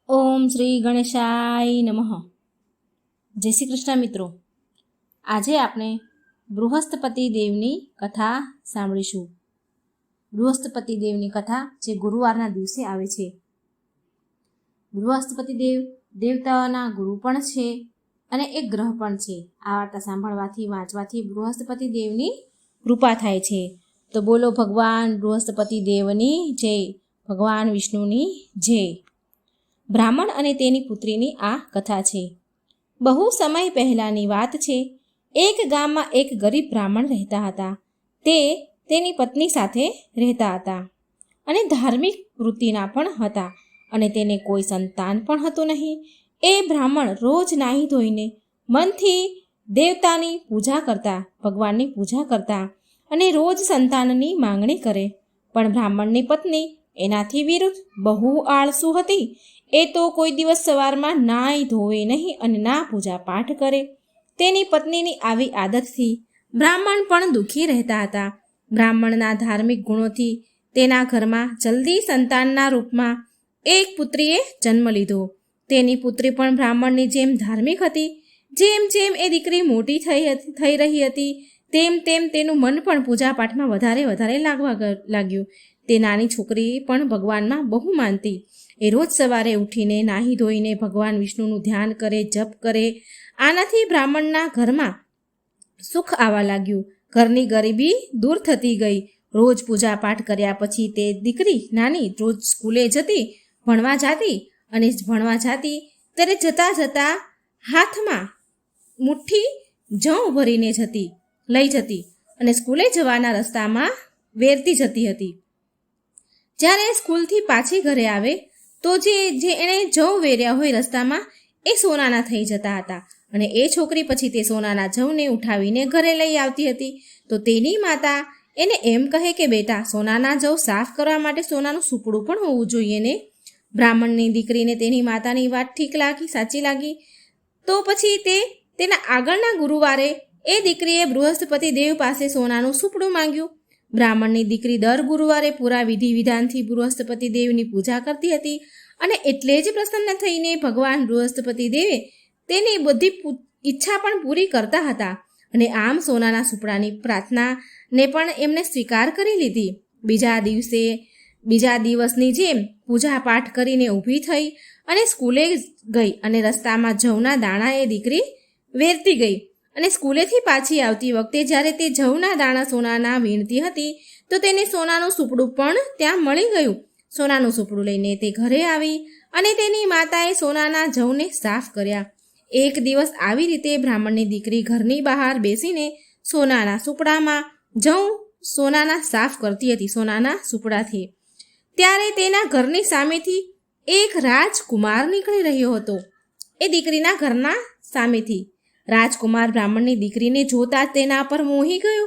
ઓમ શ્રી ગણેશાય નમઃ. જય શ્રી કૃષ્ણ મિત્રો. આજે આપણે બૃહસ્પતિ દેવની કથા સાંભળીશું. બૃહસ્પતિ દેવની કથા જે ગુરુવારના દિવસે આવે છે. બૃહસ્પતિ દેવ દેવતાઓના ગુરુ પણ છે અને એક ગ્રહ પણ છે. આ વાર્તા સાંભળવાથી વાંચવાથી બૃહસ્પતિ દેવની કૃપા થાય છે. તો બોલો ભગવાન બૃહસ્પતિ દેવની જય, ભગવાન વિષ્ણુની જય. બ્રાહ્મણ અને તેની પુત્રીની આ કથા છે. બહુ સમય પહેલાંની વાત છે. એક ગામમાં એક ગરીબ બ્રાહ્મણ રહેતા હતા. તે તેની પત્ની સાથે રહેતા હતા અને ધાર્મિક વૃત્તિના પણ હતા અને તેને કોઈ સંતાન પણ હતું નહીં. એ બ્રાહ્મણ રોજ નાહી ધોઈને મનથી દેવતાની પૂજા કરતા, ભગવાનની પૂજા કરતા અને રોજ સંતાનની માંગણી કરે. પણ બ્રાહ્મણની પત્ની એનાથી વિરુદ્ધ બહુ આળસુ હતી. એ તો કોઈ દિવસ સવારમાં નાહી ધોવે નહીં અને ના પૂજા પાઠ કરે. તેની પત્નીની આવી આદતથી બ્રાહ્મણ પણ દુઃખી રહેતા હતા. બ્રાહ્મણના ધાર્મિક ગુણોથી તેના ઘરમાં જલ્દી સંતાનના રૂપમાં એક પુત્રીએ જન્મ લીધો. તેની પુત્રી પણ બ્રાહ્મણની જેમ ધાર્મિક હતી. જેમ જેમ એ દીકરી મોટી થઈ રહી હતી તેમ તેમ તેનું મન પણ પૂજાપાઠમાં વધારે લાગવા લાગ્યું. તે નાની છોકરી પણ ભગવાનમાં બહુ માનતી. એ રોજ સવારે ઉઠીને નાહી ધોઈને ભગવાન વિષ્ણુનું ધ્યાન કરે, જપ કરે. આનાથી બ્રાહ્મણના ઘરમાં સુખ આવવા લાગ્યું. ઘરની ગરીબી દૂર થતી ગઈ. રોજ પૂજા પાઠ કર્યા પછી તે દીકરી નાની રોજ સ્કૂલે જતી, ભણવા જાતી અને ભણવા જાતી ત્યારે જતાં હાથમાં મુઠ્ઠી જવ ભરીને લઈ જતી અને સ્કૂલે જવાના રસ્તામાં વેરતી જતી હતી. જ્યારે સ્કૂલથી પાછી ઘરે આવે તો જે એણે જવ વેર્યા હોય રસ્તામાં એ સોનાના થઈ જતા હતા અને એ છોકરી પછી તે સોનાના જવને ઉઠાવીને ઘરે લઈ આવતી હતી. તો તેની માતા એને એમ કહે કે બેટા, સોનાના જવ સાફ કરવા માટે સોનાનું સુપડું પણ હોવું જોઈએ ને. બ્રાહ્મણની દીકરીને તેની માતાની વાત ઠીક લાગી, સાચી લાગી. તો પછી તેના આગળના ગુરુવારે એ દીકરીએ બૃહસ્પતિ દેવ પાસે સોનાનું સુપડું માંગ્યું. બ્રાહ્મણની દીકરી દર ગુરુવારે પૂરા વિધિ વિધાનથી બૃહસ્પતિ દેવની પૂજા કરતી હતી અને એટલે જ પ્રસન્ન થઈને ભગવાન બૃહસ્પતિ દેવે તેની બધી ઈચ્છા પણ પૂરી કરતા હતા અને આમ સોનાના સુપડાની પ્રાર્થનાને પણ એમને સ્વીકાર કરી લીધી. બીજા દિવસની જેમ પૂજા પાઠ કરીને ઊભી થઈ અને સ્કૂલે ગઈ અને રસ્તામાં જવના દાણા એ દીકરી વેરતી ગઈ અને સ્કૂલેથી પાછી આવતી વખતે જ્યારે તે જવના દાણા સોનાના વીણતી હતી તો તેને સોનાનું સુપડું પણ ત્યાં મળી ગયું. સોનાનું સુપડું લઈને તે ઘરે આવી અને તેની માતાએ સોનાના જવને સાફ કર્યા. એક દિવસ આવી રીતે બ્રાહ્મણની દીકરી ઘરની બહાર બેસીને સોનાના સુપડામાં જવ સોનાના સાફ કરતી હતી સોનાના સુપડાથી. ત્યારે તેના ઘરની સામેથી એક રાજકુમાર નીકળી રહ્યો હતો. એ દીકરીના ઘરના સામેથી રાજકુમાર બ્રાહ્મણની દીકરીને જોતા તેના પર મોહી ગયો.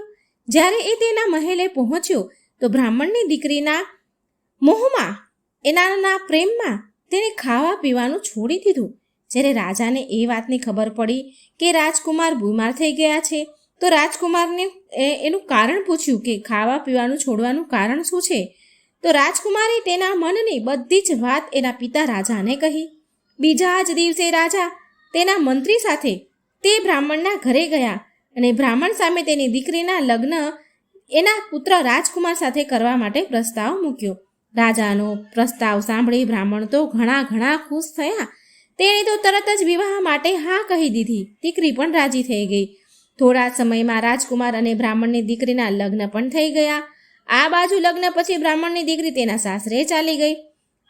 જ્યારે એ તેના મહેલે પહોંચ્યો તો બ્રાહ્મણની દીકરીના મોહમાં, એના પ્રેમમાં તેને ખાવા પીવાનું છોડી દીધું. જ્યારે રાજાને એ વાતની ખબર પડી કે રાજકુમાર બીમાર થઈ ગયા છે તો રાજકુમારને એનું કારણ પૂછ્યું કે ખાવા પીવાનું છોડવાનું કારણ શું છે. તો રાજકુમારે તેના મનની બધી જ વાત એના પિતા રાજાને કહી. બીજા જ દિવસે રાજા તેના મંત્રી સાથે તે બ્રાહ્મણના ઘરે ગયા અને બ્રાહ્મણ સામે તેની દીકરીના લગ્ન એના પુત્ર રાજકુમાર સાથે કરવા માટે પ્રસ્તાવ મૂક્યો. રાજાનો પ્રસ્તાવ સાંભળી બ્રાહ્મણ તો ઘણા ખુશ થયા. તેણે તો તરત જ વિવાહ માટે હા કહી દીધી. દીકરી પણ રાજી થઈ ગઈ. થોડા સમયમાં રાજકુમાર અને બ્રાહ્મણની દીકરીના લગ્ન પણ થઈ ગયા. આ બાજુ લગ્ન પછી બ્રાહ્મણની દીકરી તેના સાસરે ચાલી ગઈ.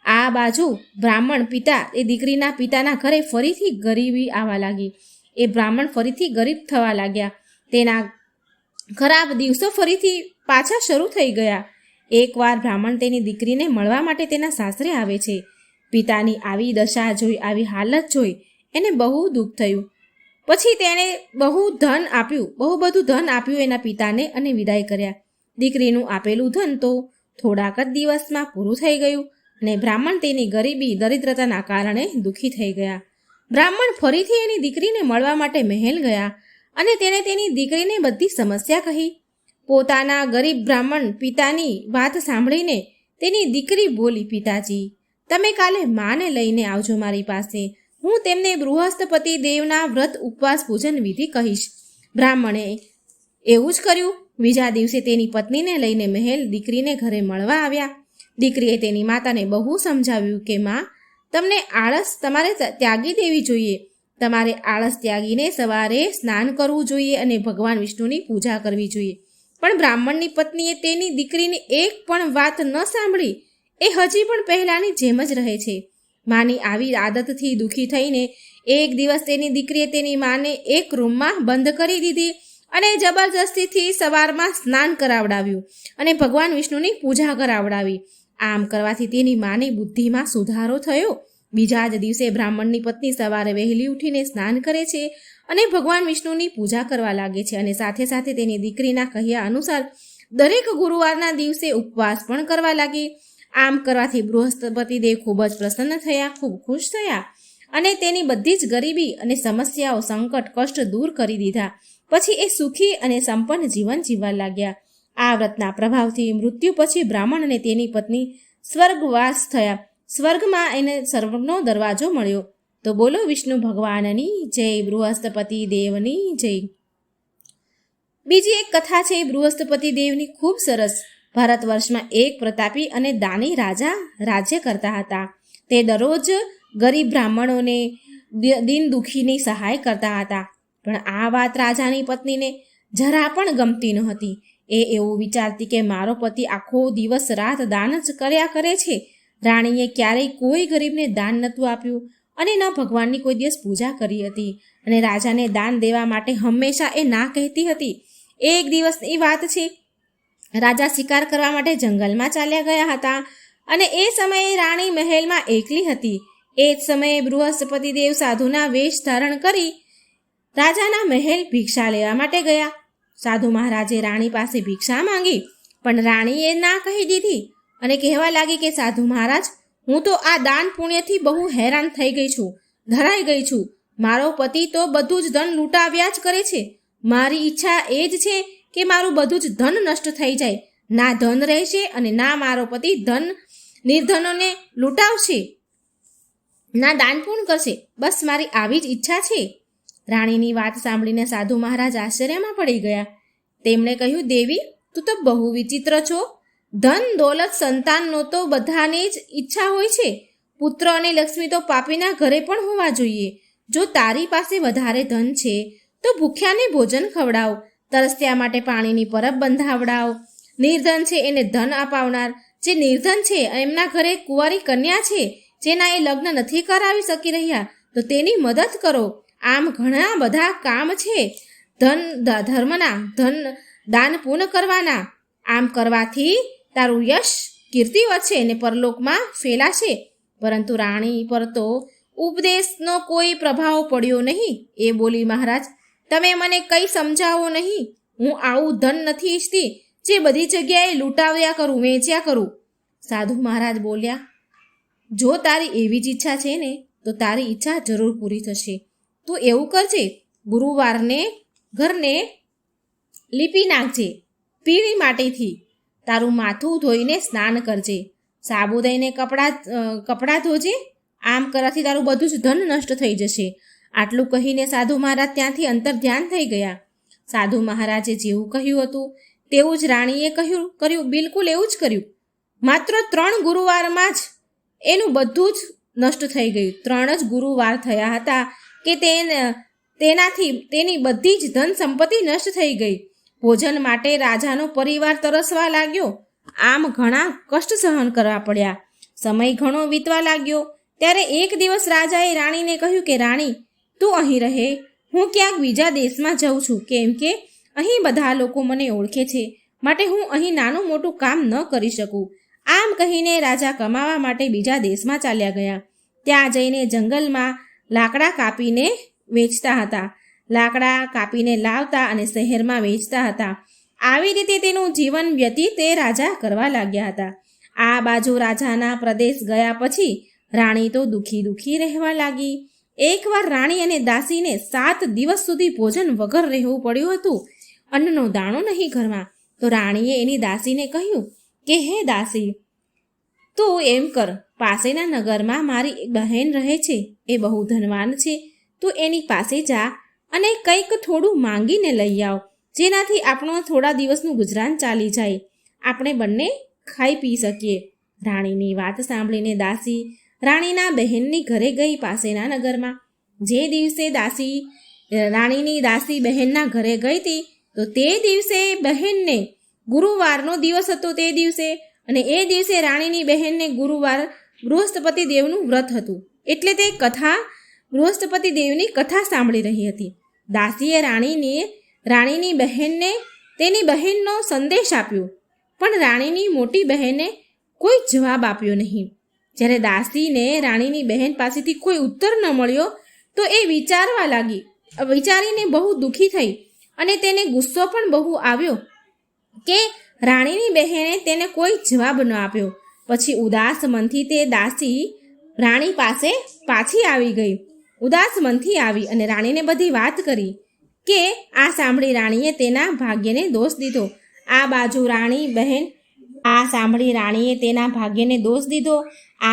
આ બાજુ બ્રાહ્મણ પિતા એ દીકરીના પિતાના ઘરે ફરીથી ગરીબી આવવા લાગી. એ બ્રાહ્મણ ફરીથી ગરીબ થવા લાગ્યા. તેના ખરાબ દિવસો ફરીથી પાછા શરૂ થઈ ગયા. એકવાર બ્રાહ્મણ તેની દીકરીને મળવા માટે તેના સાસરે આવે છે. પિતાની આવી દશા જોઈ, આવી હાલત જોઈ એને બહુ દુઃખ થયું. પછી તેણે બહુ બધું ધન આપ્યું એના પિતાને અને વિદાય કર્યા. દીકરીનું આપેલું ધન તો થોડાક જ દિવસમાં પૂરું થઈ ગયું અને બ્રાહ્મણ તેની ગરીબી દરિદ્રતાના કારણે દુઃખી થઈ ગયા. બ્રાહ્મણ ફરીથી એની દીકરીને મળવા માટે મહેલ ગયા અને તેણે તેની દીકરીને બધી સમસ્યા કહી. પોતાના ગરીબ બ્રાહ્મણ પિતાની વાત સાંભળીને તેની દીકરી બોલી, પિતાજી, તમે કાલે માને લઈને આવજો મારી પાસે. હું તેમને બૃહસ્પતિ દેવના વ્રત ઉપવાસ પૂજન વિધિ કહીશ. બ્રાહ્મણે એવું જ કર્યું. બીજા દિવસે તેની પત્નીને લઈને મહેલ દીકરીને ઘરે મળવા આવ્યા. દીકરીએ તેની માતાને બહુ સમજાવ્યું કે માં, તમને આળસ તમારે ત્યાગી દેવી જોઈએ. તમારે આળસ ત્યાગીને સવારે સ્નાન કરવું જોઈએ અને ભગવાન વિષ્ણુની પૂજા કરવી જોઈએ. પણ બ્રાહ્મણની પત્નીએ તેની દીકરીની એક પણ વાત ન સાંભળી. એ હજી પણ પહેલાંની જેમ જ રહે છે. માની આવી આદતથી દુઃખી થઈને એક દિવસ તેની દીકરીએ તેની માને એક રૂમમાં બંધ કરી દીધી અને જબરજસ્તીથી સવારમાં સ્નાન કરાવડાવ્યું અને ભગવાન વિષ્ણુની પૂજા કરાવડાવી. આમ કરવાથી તેની માની બુદ્ધિમાં સુધારો થયો. બીજા જ દિવસે બ્રાહ્મણની પત્ની સવારે વહેલી ઉઠીને સ્નાન કરે છે અને ભગવાન વિષ્ણુની પૂજા કરવા લાગે છે અને સાથે સાથે તેની દીકરીના કહ્યા અનુસાર દરેક ગુરુવારના દિવસે ઉપવાસ પણ કરવા લાગી. આમ કરવાથી બૃહસ્પતિ દેવ ખૂબ જ પ્રસન્ન થયા, ખૂબ ખુશ થયા અને તેની બધી જ ગરીબી અને સમસ્યાઓ, સંકટ, કષ્ટ દૂર કરી દીધા. પછી એ સુખી અને સંપન્ન જીવન જીવવા લાગ્યા. આ વ્રતના પ્રભાવથી મૃત્યુ પછી બ્રાહ્મણ અને તેની પત્ની સ્વર્ગવાસ થયા. સ્વર્ગમાં એને સ્વર્ગનો દરવાજો મળ્યો. તો બોલો વિષ્ણુ ભગવાનની જય, બૃહસ્પતિ દેવની જય. બીજી એક કથા છે બૃહસ્પતિ દેવની, ખૂબ સરસ. ભારત વર્ષમાં એક પ્રતાપી અને દાની રાજા રાજ્ય કરતા હતા. તે દરરોજ ગરીબ બ્રાહ્મણોને, દિન દુઃખીની સહાય કરતા હતા. પણ આ વાત રાજાની પત્નીને જરા પણ ગમતી નહોતી. એ એવું વિચારતી કે મારો પતિ આખો દિવસ રાત દાન જ કર્યા કરે છે. રાણીએ ક્યારેય કોઈ ગરીબને દાન નહોતું આપ્યું અને ન ભગવાનની કોઈ દિવસ પૂજા કરી હતી અને રાજાને દાન દેવા માટે હંમેશા એ ના કહેતી હતી. એક દિવસની વાત છે, રાજા શિકાર કરવા માટે જંગલમાં ચાલ્યા ગયા હતા અને એ સમયે રાણી મહેલમાં એકલી હતી. એ જ સમયે બૃહસ્પતિ દેવ સાધુના વેશ ધારણ કરી રાજાના મહેલ ભિક્ષા લેવા માટે ગયા. સાધુ મહારાજે રાણી પાસે ભિક્ષા માંગી, પણ રાણીએ ના કહી દીધી અને કહેવા લાગી કે સાધુ મહારાજ, હું તો આ દાન પુણ્યથી બહુ હેરાન થઈ ગઈ છું, ધરાઈ ગઈ છું. મારો પતિ તો બધું જ ધન લૂંટાવ્યા જ કરે છે. મારી ઈચ્છા એ જ છે કે મારું બધું જ ધન નષ્ટ થઈ જાય. ના ધન રહેશે અને ના મારો પતિ નિર્ધનોને લૂંટાવશે, ના દાન પૂર્ણ કરશે. બસ મારી આવી જ ઈચ્છા છે. રાણીની વાત સાંભળીને સાધુ મહારાજ આશ્ચર્યમાં પડી ગયા. તેમણે કહ્યું, દેવી, તું તો બહુ વિચિત્ર છો. ધન, દોલત, સંતાનનો તો બધાની જ ઈચ્છા હોય છે. પુત્ર અને લક્ષ્મી તો પાપીના ઘરે પણ હોવા જોઈએ. જો તારી પાસે વધારે ધન છે તો ભૂખ્યાને ભોજન ખવડાવ, તરસ્યા માટે પાણીની પરબ બંધાવડાવ. નિર્ધન છે એને ધન અપાવનાર, જે નિર્ધન છે એમના ઘરે કુંવારી કન્યા છે જેના એ લગ્ન નથી કરાવી શકી રહ્યા, તો તેની મદદ કરો. આમ ઘણા બધા કામ છે ધર્મના, ધન દાન પૂર્ણ કરવાના. આમ કરવાથી તારું યશ, કીર્તિ વધશે અને પરલોકમાં ફેલાશે. પરંતુ રાણી પર તો ઉપદેશનો કોઈ પ્રભાવ પડ્યો નહીં. એ બોલી, મહારાજ, તમે મને કંઈ સમજાવો નહીં. હું આવું ધન નથી ઈચ્છતી જે બધી જગ્યાએ લૂંટાવ્યા કરું, વેચ્યા કરું. સાધુ મહારાજ બોલ્યા, જો તારી એવી જ ઈચ્છા છે ને તો તારી ઈચ્છા જરૂર પૂરી થશે. તું એવું કરજે, ગુરુવારને ઘરને લીપી નાખજે પીળી માટીથી. તારું માથું ધોઈને સ્નાન કરજે, સાબુ દઈને કપડાં ધોજે. આમ કરવાથી તારું બધું જ ધન નષ્ટ થઈ જશે. આટલું કહીને સાધુ મહારાજ ત્યાંથી અંતર ધ્યાન થઈ ગયા. સાધુ મહારાજે જેવું કહ્યું હતું તેવું જ રાણીએ કર્યું, બિલકુલ એવું જ કર્યું. માત્ર 3 ગુરુવારમાં જ એનું બધું જ નષ્ટ થઈ ગયું. 3 જ ગુરુવાર થયા હતા કે તેનાથી તેની બધી જ ધન સંપત્તિ નષ્ટ થઈ ગઈ. ભોજન માટે રાજાનો પરિવાર તરસવા લાગ્યો. આમ ઘણા કષ્ટ સહન કરવા પડ્યા. સમય ઘણો વીતવા લાગ્યો. ત્યારે એક દિવસ રાજાએ રાણીને કહ્યું કે રાણી, તું અહીં રહે, હું ક્યાંક બીજા દેશમાં જાઉં છું, કેમ કે અહીં બધા લોકો મને ઓળખે છે, માટે હું અહીં નાનું મોટું કામ ન કરી શકું. આમ કહીને રાજા કમાવા માટે બીજા દેશમાં ચાલ્યા ગયા. ત્યાં જઈને જંગલમાં લાકડા કાપીને વેચતા હતા, લાકડા કાપીને લાવતા અને શહેરમાં વેચતા હતા. આવી રીતે તેનું જીવન વ્યતીત તે રાજા કરવા લાગ્યા હતા. આ બાજુ રાજાના પ્રદેશ ગયા પછી રાણી તો દુઃખી રહેવા લાગી. એકવાર રાણી અને દાસીને 7 દિવસ સુધી ભોજન વગર રહેવું પડ્યું હતું. અન્નનો દાણો નહીં ઘરમાં. તો રાણીએ એની દાસીને કહ્યું કે હે દાસી, તું એમ કર, પાસેના નગરમાં મારી એક બહેન રહે છે, એ બહુ ધનવાન છે. તું એની પાસે જા અને કંઈક થોડું માંગીને લઈ આવ, જેનાથી આપણું થોડા દિવસનું ગુજરાન ચાલી જાય, આપણે બંને ખાઈ પી શકીએ. રાણીની વાત સાંભળીને દાસી રાણીના બહેનની ઘરે ગઈ પાસેના નગરમાં. જે દિવસે રાણીની દાસી બહેનના ઘરે ગઈ હતી, તો તે દિવસે બહેનને ગુરુવારનો દિવસ હતો તે દિવસે, અને એ દિવસે રાણીની બહેનને ગુરુવાર બૃહસ્પતિ દેવનું વ્રત હતું, એટલે તે બૃહસ્પતિ દેવની કથા સાંભળી રહી હતી. દાસીએ રાણીની બહેનને તેની બહેનનો સંદેશ આપ્યો, પણ રાણીની મોટી બહેને કોઈ જવાબ આપ્યો નહીં. જ્યારે દાસીને રાણીની બહેન પાસેથી કોઈ ઉત્તર ન મળ્યો, તો એ વિચારીને બહુ દુઃખી થઈ, અને તેને ગુસ્સો પણ બહુ આવ્યો કે રાણીની બહેને તેને કોઈ જવાબ ન આપ્યો. પછી ઉદાસ મનથી તે દાસી રાણી પાસે પાછી આવી ગઈ. ઉદાસ મનથી આવી અને રાણીને બધી વાત કરી કે આ સાંભળી રાણીએ તેના ભાગ્યને દોષ દીધો. આ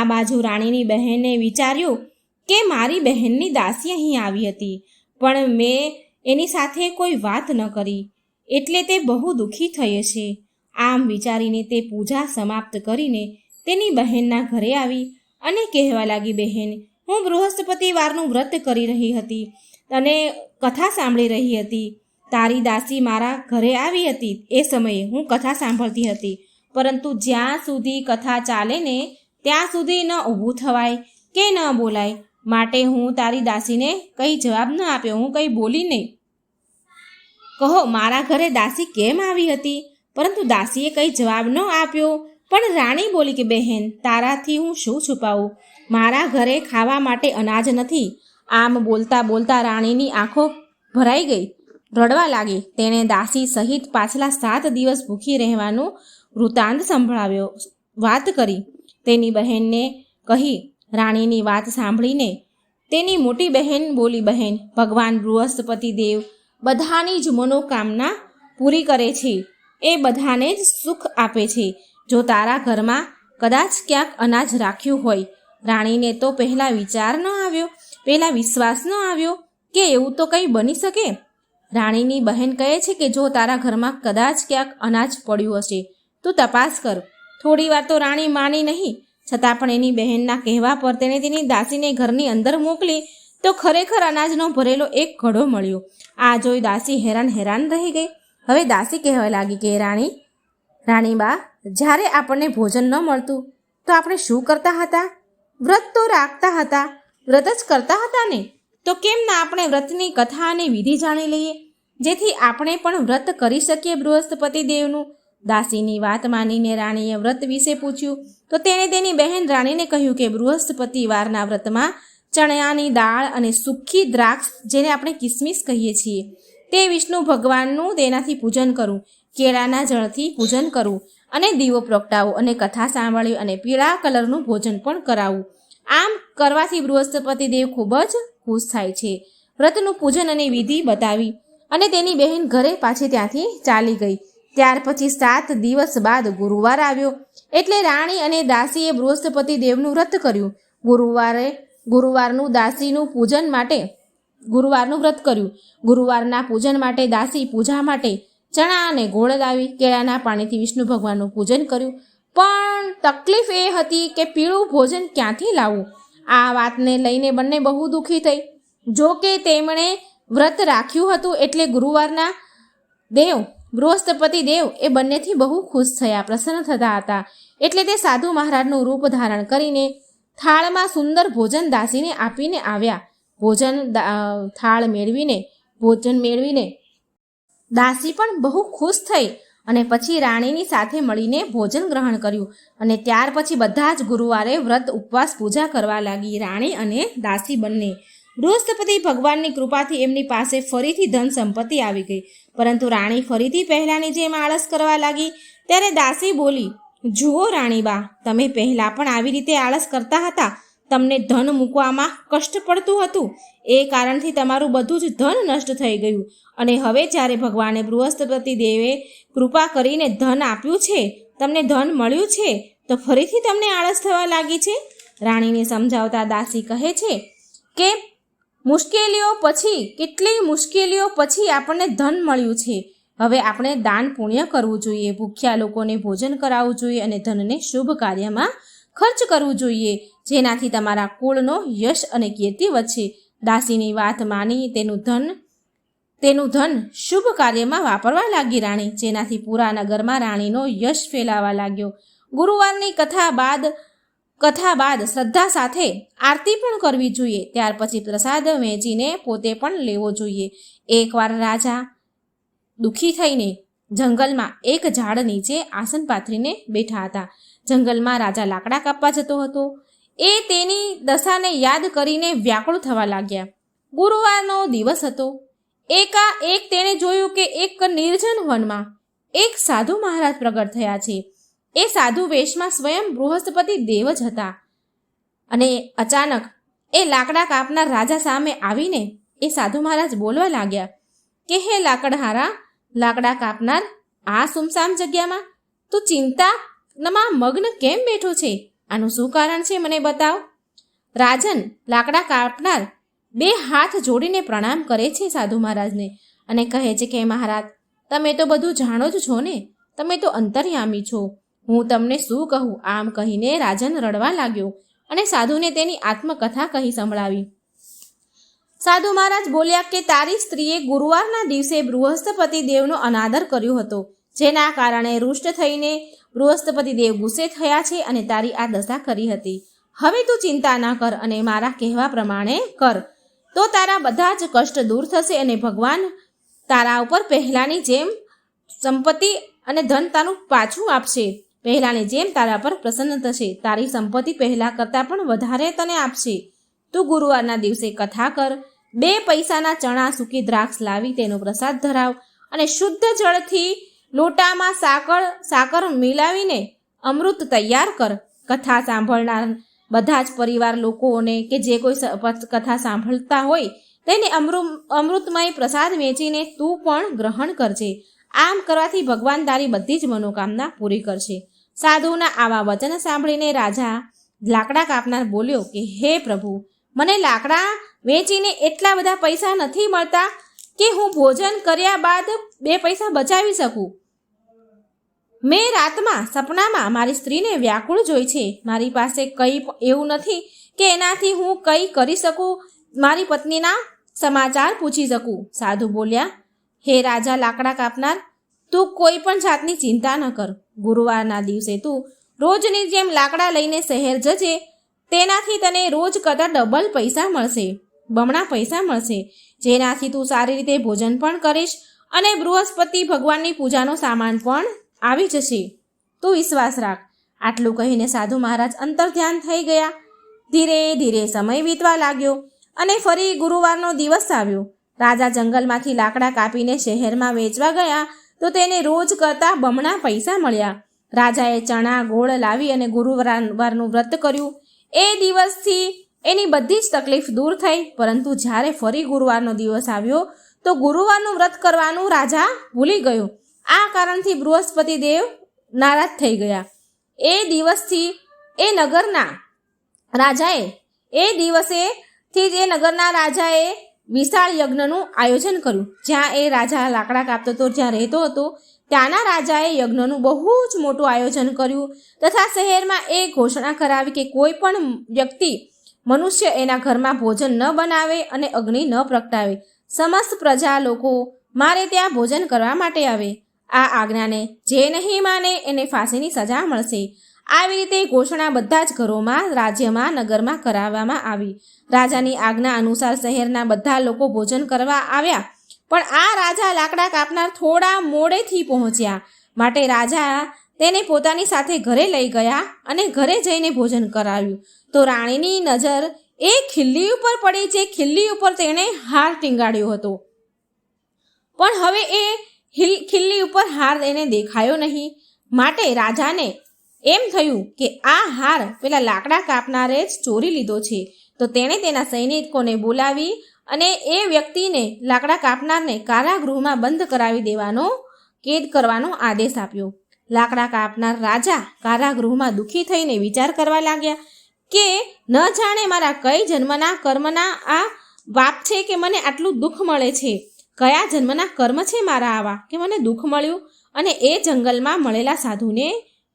બાજુ રાણીની બહેને વિચાર્યું કે મારી બહેનની દાસી અહીં આવી હતી, પણ મેં એની સાથે કોઈ વાત ન કરી, એટલે તે બહુ દુઃખી થઈ છે. આમ વિચારીને તે પૂજા સમાપ્ત કરીને તેની બહેનના ઘરે આવી અને કહેવા લાગી, બહેન, હું બૃહસ્પતિવારનું વ્રત કરી રહી હતી અને કથા સાંભળી રહી હતી. તારી દાસી મારા ઘરે આવી હતી, એ સમયે હું કથા સાંભળતી હતી, પરંતુ જ્યાં સુધી કથા ચાલે ને ત્યાં સુધી ન ઊભું થવાય કે ન બોલાય, માટે હું તારી દાસીને કંઈ જવાબ ન આપ્યો, હું કંઈ બોલી નહીં. કહો, મારા ઘરે દાસી કેમ આવી હતી? પરંતુ દાસીએ કંઈ જવાબ ન આપ્યો. પણ રાણી બોલી કે બહેન, તારાથી હું શું છુપાવું? મારા ઘરે ખાવા માટે અનાજ નથી. આમ બોલતા બોલતા રાણીની આંખો ભરાઈ ગઈ, રડવા લાગી. તેણે દાસી સહિત પાછલા 7 દિવસ ભૂખી રહેવાનું વૃત્તાંત સંભળાવ્યો, વાત કરી. તેની બહેનને કહી. રાણીની વાત સાંભળીને તેની મોટી બહેન બોલી, બહેન, ભગવાન બૃહસ્પતિ દેવ બધાની જ મનોકામના પૂરી કરે છે, એ બધાને જ સુખ આપે છે. જો તારા ઘરમાં કદાચ ક્યાંક અનાજ રાખ્યું હોય. રાણીને તો પહેલાં વિશ્વાસ ન આવ્યો કે એવું તો કંઈ બની શકે. રાણીની બહેન કહે છે કે જો તારા ઘરમાં કદાચ ક્યાંક અનાજ પડ્યું હશે તો તપાસ કર. થોડી વાર તો રાણી માની નહીં, છતાં પણ એની બહેનના કહેવા પર તેણે તેની દાસીને ઘરની અંદર મોકલી, તો ખરેખર અનાજનો ભરેલો એક ઘડો મળ્યો. આ જોઈ દાસી હેરાન રહી ગઈ. હવે દાસી કહેવા લાગી કે રાણીબા, જ્યારે આપણને ભોજન ન મળતું તો આપણે શું કરતા હતા? વ્રત તો રાખતા હતા, વ્રત જ કરતા હતા ને. તો કેમ ના આપણે વ્રતની કથા અને વિધિ જાણી લઈએ, જેથી આપણે પણ વ્રત કરી શકીએ બૃહસ્પતિ દેવનું. દાસીની વાત માનીને રાણીએ વ્રત વિશે પૂછ્યું, તો તેણે તેની બહેન રાણીને કહ્યું કે બૃહસ્પતિવારના વ્રતમાં ચણાની દાળ અને સૂકી દ્રાક્ષ, જેને આપણે કિસમિસ કહીએ છીએ, તે વિષ્ણુ ભગવાનનું તેનાથી પૂજન કરવું, કેળાના જળથી પૂજન કરવું અને દીવો પ્રગટાવવો અને કથા સાંભળવી અને પીળા કલરનું ભોજન પણ કરાવવું. આમ કરવાથી બૃહસ્પતિ દેવ ખૂબ જ ખુશ થાય છે. વ્રતનું પૂજન અને વિધિ બતાવી અને તેની બહેન ઘરે પાછી ત્યાંથી ચાલી ગઈ. ત્યાર પછી 7 દિવસ બાદ ગુરુવાર આવ્યો, એટલે રાણી અને દાસીએ બૃહસ્પતિ દેવનું વ્રત કર્યું. ગુરુવારનું વ્રત કર્યું. ગુરુવારના પૂજન માટે દાસી પૂજા માટે ચણા અને ગોળ લાવી, કેળાના પાણીથી વિષ્ણુ ભગવાનનું પૂજન કર્યું. પણ તકલીફ એ હતી કે પીળું ભોજન ક્યાંથી લાવવું? આ વાતને લઈને બંને બહુ દુઃખી થઈ. જો કે તેમણે વ્રત રાખ્યું હતું, એટલે ગુરુવારના બૃહસ્પતિ દેવ એ બંનેથી બહુ ખુશ થયા, પ્રસન્ન થતા હતા. એટલે તે સાધુ મહારાજનું રૂપ ધારણ કરીને થાળમાં સુંદર ભોજન દાસીને આપીને આવ્યા. થાળ ભોજન મેળવીને દાસી પણ બહુ ખુશ થઈ અને પછી રાણીની સાથે મળીને ભોજન ગ્રહણ કર્યું. અને ત્યાર પછી બધા જ ગુરુવારે વ્રત ઉપવાસ પૂજા કરવા લાગી, રાણી અને દાસી બંને. બૃહસ્પતિ ભગવાનની કૃપાથી એમની પાસે ફરીથી ધન સંપત્તિ આવી ગઈ. પરંતુ રાણી ફરીથી પહેલાંની જેમ આળસ કરવા લાગી. ત્યારે દાસી બોલી, જુઓ રાણીબા, તમે પહેલાં પણ આવી રીતે આળસ કરતા હતા. તમને ધન મૂકવામાં કષ્ટ પડતું હતું, એ કારણથી તમારું બધું જ ધન નષ્ટ થઈ ગયું. અને હવે જ્યારે ભગવાને બૃહસ્પતિ દેવે કૃપા કરીને ધન આપ્યું છે, તમને ધન મળ્યું છે, તો ફરીથી તમને આળસ થવા લાગી છે? રાણીને સમજાવતા દાસી કહે છે કે મુશ્કેલીઓ પછી, કેટલી મુશ્કેલીઓ પછી આપણને ધન મળ્યું છે. હવે આપણે દાન પુણ્ય કરવું જોઈએ, ભૂખ્યા લોકોને ભોજન કરાવવું જોઈએ અને ધનને શુભ કાર્યમાં ખર્ચ કરવું જોઈએ, જેનાથી તમારા કુળનો યશ અને કીર્તિ વધશે. દાસીની વાત માની તેનું ધન શુભ કાર્યમાં વાપરવા લાગી રાણી, જેનાથી પૂરા નગરમાં રાણીનો યશ ફેલાવા લાગ્યો. ગુરુવારની કથા બાદ શ્રદ્ધા સાથે આરતી પણ કરવી જોઈએ. ત્યાર પછી પ્રસાદ વહેંચીને પોતે પણ લેવો જોઈએ. એકવાર રાજા દુઃખી થઈને જંગલમાં એક ઝાડ નીચે આસન પાથરીને બેઠા હતા. જંગલમાં રાજા લાકડા કાપવા જતો હતો. એ તેની દશાને યાદ કરીને વ્યાકુળ થવા લાગ્યા. ગુરુવારનો દિવસ હતો. એકાએક તેણે જોયું કે એક નિર્જન વનમાં એક સાધુ મહારાજ પ્રગટ થયા છે. એ સાધુ વેશમાં સ્વયં બૃહસ્પતિ દેવ જ હતા. અને અચાનક એ લાકડા કાપનાર રાજા સામે આવીને એ સાધુ મહારાજ બોલવા લાગ્યા કે હે લાકડા કાપનાર, આ સુમસામ જગ્યામાં તું ચિંતામાં મગ્ન કેમ બેઠો છે? આનું શું કારણ છે, મને બતાવ. રાજન લાકડા કાપનાર 2 હાથ જોડીને પ્રણામ કરે છે સાધુ મહારાજને અને કહે છે કે મહારાજ, તમે તો બધું જાણો જ છો ને, તમે તો અંતર્યામી છો, હું તમને શું કહું? આમ કહીને રાજન રડવા લાગ્યો અને સાધુને તેની આત્મકથા કહી સંભળાવી. સાધુ મહારાજ બોલ્યા કે તારી સ્ત્રીએ ગુરુવારના દિવસે બૃહસ્પતિ દેવનો અનાદર કર્યો હતો, જેના કારણે રૂષ્ટ થઈને બૃહસ્પતિ દેવ ગુસ્સે થયા છે અને તારી આ દશા કરી હતી. હવે તું ચિંતા ના કર અને મારા કહેવા પ્રમાણે કર, તો તારા બધા જ કષ્ટ દૂર થશે અને ભગવાન તારા ઉપર પહેલાની જેમ સંપત્તિ અને ધન તારું પાછું આપશે. પહેલાની જેમ તારા પર પ્રસન્ન થશે. તારી સંપત્તિ પહેલા કરતાં પણ વધારે તને આપશે. તું ગુરુવારના દિવસે કથા કર, 2 પૈસાના ચણા, સૂકી દ્રાક્ષ લાવી તેનો પ્રસાદ ધરાવ અને શુદ્ધ જળથી લોટામાં સાકર મિલાવીને અમૃત તૈયાર કર. કથા સાંભળનાર બધા જ પરિવાર લોકોને કે જે કોઈ કથા સાંભળતા હોય તેને અમૃતમય પ્રસાદ વેચીને તું પણ ગ્રહણ કરજે. આમ કરવાથી ભગવાન તારી બધી જ મનોકામના પૂરી કરશે. સાધુના આવા વચન સાંભળીને રાજા લાકડા કાપનાર બોલ્યો કે હે પ્રભુ, મને લાકડા વેચીને એટલા બધા પૈસા નથી મળતા કે હું ભોજન કર્યા બાદ 2 પૈસા બચાવી શકું. મેં રાતમાં સપનામાં મારી સ્ત્રીને વ્યાકુળ જોઈ છે. મારી પાસે કંઈ એવું નથી કે એનાથી હું કંઈ કરી શકું, મારી પત્નીના સમાચાર પૂછી શકું. સાધુ બોલ્યા, હે રાજા લાકડા કાપનાર, તું કોઈ પણ જાતની ચિંતા ન કર. ગુરુવારના દિવસે તું રોજની જેમ લાકડા લઈને શહેર જજે. તેનાથી તને રોજ કરતાં ડબલ પૈસા મળશે, બમણા પૈસા મળશે, જેનાથી તું સારી રીતે ભોજન પણ કરીશ અને બૃહસ્પતિ ભગવાનની પૂજાનો સામાન પણ આવી જશે. તું વિશ્વાસ રાખ. આટલું કહીને સાધુ મહારાજ અંતર્ધ્યાન થઈ ગયા. ધીરે ધીરે સમય વીતવા લાગ્યો અને ફરી ગુરુવારનો દિવસ આવ્યો. રાજા જંગલમાંથી લાકડા કાપીને શહેરમાં વેચવા ગયા તો તેને રોજ કરતાં બમણા પૈસા મળ્યા. રાજાએ ચણા ગોળ લાવી અને ગુરુવારનું વ્રત કર્યું. એ દિવસથી એની બધી જ તકલીફ દૂર થઈ. પરંતુ જ્યારે ફરી ગુરુવારનો દિવસ આવ્યો તો ગુરુવારનું વ્રત કરવાનું રાજા ભૂલી ગયો. આ કારણથી બૃહસ્પતિ દેવ નારાજ થઈ ગયા. એ દિવસથી એ નગરના રાજાએ વિશાળ યજ્ઞનું આયોજન કર્યું. જ્યાં એ રાજા લાકડા કાપતો હતો, જ્યાં રહેતો હતો, ત્યાંના રાજાએ યજ્ઞનું બહુ જ મોટું આયોજન કર્યું તથા શહેરમાં એ ઘોષણા કરાવી કે કોઈ પણ વ્યક્તિ, મનુષ્ય એના ઘરમાં ભોજન ન બનાવે અને અગ્નિ ન પ્રગટાવે. સમસ્ત પ્રજા લોકો મારે ત્યાં ભોજન કરવા માટે આવે. આ આજ્ઞાને જે નહીં માને એને ફાંસીની સજા મળશે. આવી રીતે ઘોષણા બધા જ ઘરોમાં, રાજ્યમાં, નગરમાં કરાવવામાં આવી. રાજાની આજ્ઞા અનુસાર શહેરના બધા લોકો ભોજન કરવા આવ્યા, પણ આ રાજા લાકડા કાપનાર થોડા મોડેથી પહોંચ્યા. માટે રાજા તેને પોતાની સાથે ઘરે લઈ ગયા અને ઘરે જઈને ભોજન કરાવ્યું. તો રાણીની નજર એ ખિલ્લી ઉપર પડી, જે ખિલ્લી ઉપર તેણે હાર ટીંગાડ્યો હતો. પણ હવે એ ખિલ્લી ઉપર હાર એને દેખાયો નહીં. માટે રાજાને એમ થયું કે આ હાર પેલા લાકડા કાપનારે જ ચોરી લીધો છે. તો તેણે તેના સૈનિકોને બોલાવી અને એ વ્યક્તિને, લાકડા કાપનારને કારાગૃહમાં બંધ કરાવી દેવાનો, કેદ કરવાનો આદેશ આપ્યો. લાકડા કાપનાર રાજા કારાગૃહમાં દુઃખી થઈને વિચાર કરવા લાગ્યા કે ન જાણે મારા કઈ જન્મના કર્મના આ પાપ છે કે મને આટલું દુઃખ મળે છે, કયા જન્મના કર્મ છે મારા આવા કે મને દુઃખ મળ્યું. અને એ જંગલમાં મળેલા સાધુને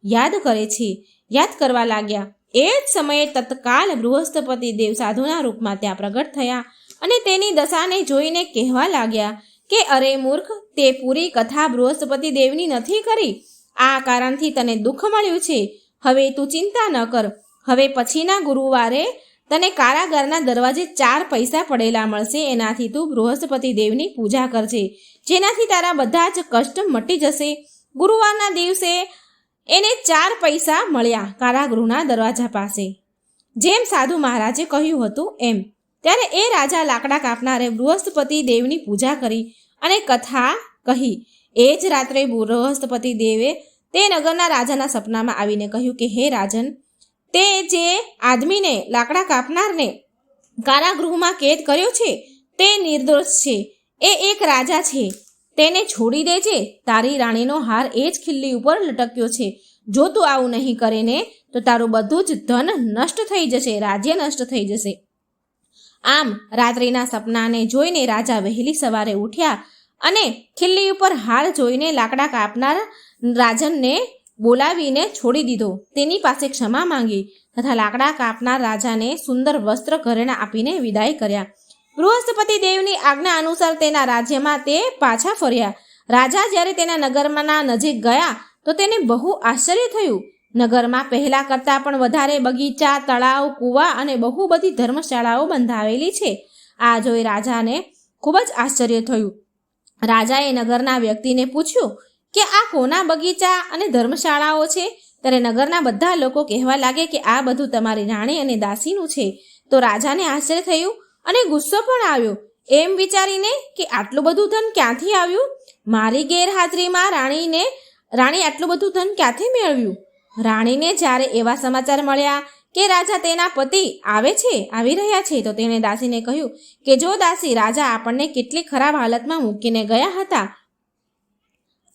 યાદ કરવા લાગ્યા. એ જ સમયે તત્કાલ બૃહસ્પતિ દેવ સાધુના રૂપમાં ત્યાં પ્રગટ થયા અને તેની દશાને જોઈને કહેવા લાગ્યા કે અરે મૂર્ખ, તે પૂરી કથા બૃહસ્પતિ દેવની નથી કરી. આ કારણથી તને દુઃખ મળ્યું છે. હવે તું ચિંતા ન કર. હવે પછીના ગુરુવારે તને કારાગારના દરવાજે 4 પૈસા પડેલા મળશે. એનાથી તું બૃહસ્પતિ દેવની પૂજા કરજે, જેનાથી તારા બધા જ કષ્ટ મટી જશે. ગુરુવારના દિવસે એને 4 પૈસા મળ્યા કારાગૃહના દરવાજા પાસે, જેમ સાધુ મહારાજે કહ્યું હતું એમ. ત્યારે એ રાજા લાકડા કાપનારે બૃહસ્પતિ દેવની પૂજા કરી અને કથા કહી. એ જ રાત્રે બૃહસ્પતિ દેવે તે નગરના રાજાના સપનામાં આવીને કહ્યું કે હે રાજન, તે જે આદમીને લાકડા કાપનારને કારાગૃહમાં કેદ કર્યો છે તે નિર્દોષ છે. એ એક રાજા છે, તેને છોડી દેજે. તારી રાણીનો હાર એ જ ખિલ્લી ઉપર લટક્યો છે. જો તું આવું નહીં કરે ને તો તારું બધું જ ધન નષ્ટ થઈ જશે, રાજ્ય નષ્ટ થઈ જશે. આમ રાત્રિના સપનાને જોઈને રાજા વહેલી સવારે ઉઠ્યા અને ખિલ્લી ઉપર હાર જોઈને લાકડા કાપનાર રાજનને બોલાવીને છોડી દીધો. તેની પાસે ક્ષમા માંગી તથા લાકડા કાપનાર રાજાને સુંદર વસ્ત્ર ઘરેણા આપીને વિદાય કર્યા. બૃહસ્પતિ દેવની આજ્ઞા અનુસાર તેના રાજ્યમાં તે પાછા ફર્યા. રાજા જ્યારે તેના નગરના નજીક ગયા તો તેને બહુ આશ્ચર્ય થયું. નગરમાં પહેલા કરતાં પણ વધારે બગીચા, તળાવ, કૂવા અને બહુ બધી ધર્મશાળાઓ બંધાવેલી છે. આ જોઈ રાજાને ખૂબ જ આશ્ચર્ય થયું. રાજાએ નગરના વ્યક્તિને પૂછ્યું કે આ કોના બગીચા અને ધર્મશાળાઓ છે? ત્યારે નગરના બધા લોકો કહેવા લાગે કે આ બધું તમારી રાણી અને દાસીનું છે. તો રાજાને આશ્ચર્ય થયું અને ગુસ્સો પણ આવ્યો, એમ વિચારીને કે આટલું બધું ધન ક્યાંથી આવ્યું? મારી ગેરહાજરીમાં રાણી આટલું બધું ધન ક્યાંથી મેળવ્યું? રાણીને જ્યારે એવા સમાચાર મળ્યા કે રાજા તેના પતિ આવી રહ્યા છે તો તેણે દાસીને કહ્યું કે જો દાસી, રાજા આપણને કેટલી ખરાબ હાલતમાં મૂકીને ગયા હતા.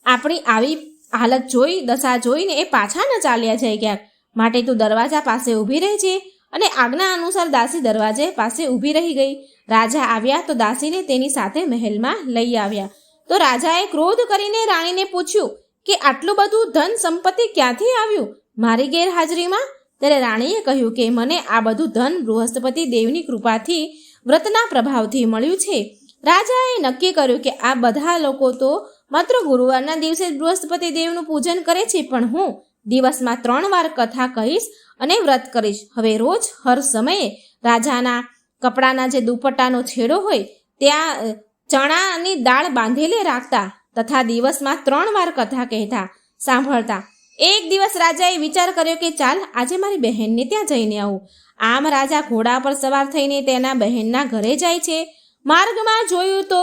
આપણી આવી હાલત દશા જોઈને એ પાછા ન ચાલ્યા જાય ક્યાંક. માટે તું દરવાજા પાસે ઊભી રહેજે. અને આજ્ઞા અનુસાર દાસી દરવાજે પાસે ઊભી રહી ગઈ. રાજા આવ્યા તો દાસીને તેની સાથે મહેલમાં લઈ આવ્યા. તો રાજાએ ક્રોધ કરીને રાણીને પૂછ્યું કે આટલું બધું ધન સંપત્તિ ક્યાંથી આવ્યું મારી ગેરહાજરીમાં? ત્યારે રાણીએ કહ્યું કે મને આ બધું ધન બૃહસ્પતિ દેવની કૃપાથી, વ્રતના પ્રભાવથી મળ્યું છે. રાજાએ નક્કી કર્યું કે આ બધા લોકો તો માત્ર ગુરુવારના દિવસે જ બૃહસ્પતિ દેવનું પૂજન કરે છે, પણ હું દિવસમાં 3 વાર કથા કહીશ અને વ્રત કરીશ. હવે રોજ હર સમયે રાજાના કપડાના જે દુપટ્ટાનો છેડો હોય ત્યાં ચણાની દાળ બાંધેલી રાખતા તથા દિવસમાં 3 વાર કથા કહેતા સાંભળતા. એક દિવસ રાજાએ વિચાર કર્યો કે ચાલ આજે મારી બહેનને ત્યાં જઈને આવું. આમ રાજા ઘોડા પર સવાર થઈને તેના બહેનના ઘરે જાય છે. માર્ગમાં જોયું તો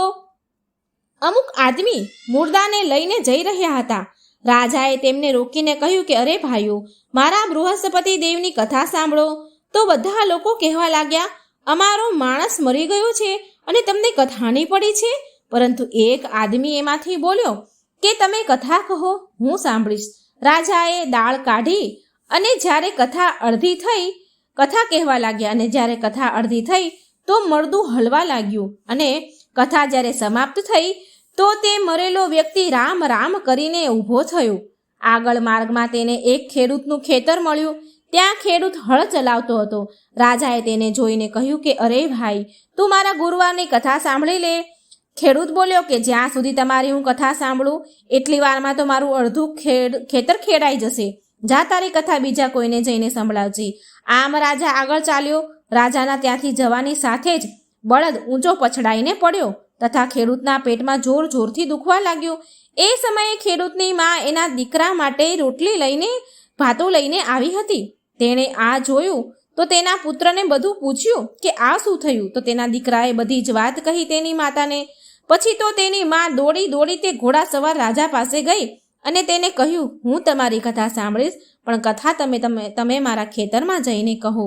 અમુક આદમી મુર્દાને લઈને જઈ રહ્યા હતા. રાજાએ તેમને રોકીને કહ્યું કે અરે ભાઈઓ, મારા બૃહસ્પતિ દેવની કથા સાંભળો. તો બધા લોકો કહેવા લાગ્યા અમારો માણસ મરી ગયો છે અને તમને કથાની પડી છે. પરંતુ એક આદમી એમાંથી બોલ્યો કે તમે કથા કહો, હું સાંભળીશ. રાજાએ દાળ કાઢી અને જ્યારે કથા કહેવા લાગ્યા અને જ્યારે કથા અડધી થઈ તો મળદું હલવા લાગ્યું અને કથા જ્યારે સમાપ્ત થઈ તો તે મરેલો વ્યક્તિ રામ રામ કરીને ઊભો થયો. આગળ માર્ગમાં તેને એક ખેડૂતનું ખેતર મળ્યું. ત્યાં ખેડૂત હળ ચલાવતો હતો. રાજાએ તેને જોઈને કહ્યું કે અરે ભાઈ, તું મારા ગુરુવારની કથા સાંભળી લે. ખેડૂત બોલ્યો કે જ્યાં સુધી તમારી હું કથા સાંભળું એટલી વારમાં તો મારું અડધું ખેતર ખેડાઈ જશે. જા તારી કથા બીજા કોઈને જઈને સંભળાવજી. આમ રાજા આગળ ચાલ્યો. રાજાના ત્યાંથી જવાની સાથે જ બળદ ઊંચો પછડાઈને પડ્યો તથા ખેડૂતના પેટમાં જોર જોરથી દુખવા લાગ્યું. એ સમયે ખેડૂતની મા એના દીકરા માટે રોટલી લઈને ભાતો લઈને આવી હતી. તેણે આ જોયું તો તેના પુત્રને બધું પૂછ્યું કે આ શું થયું. તો તેના દીકરાએ બધી જ વાત કહી તેની માતાને. પછી તો તેની મા દોડી તે ઘોડા સવાર રાજા પાસે ગઈ અને તેને કહ્યું હું તમારી કથા સાંભળીશ, પણ કથા તમે મારા ખેતરમાં જઈને કહો.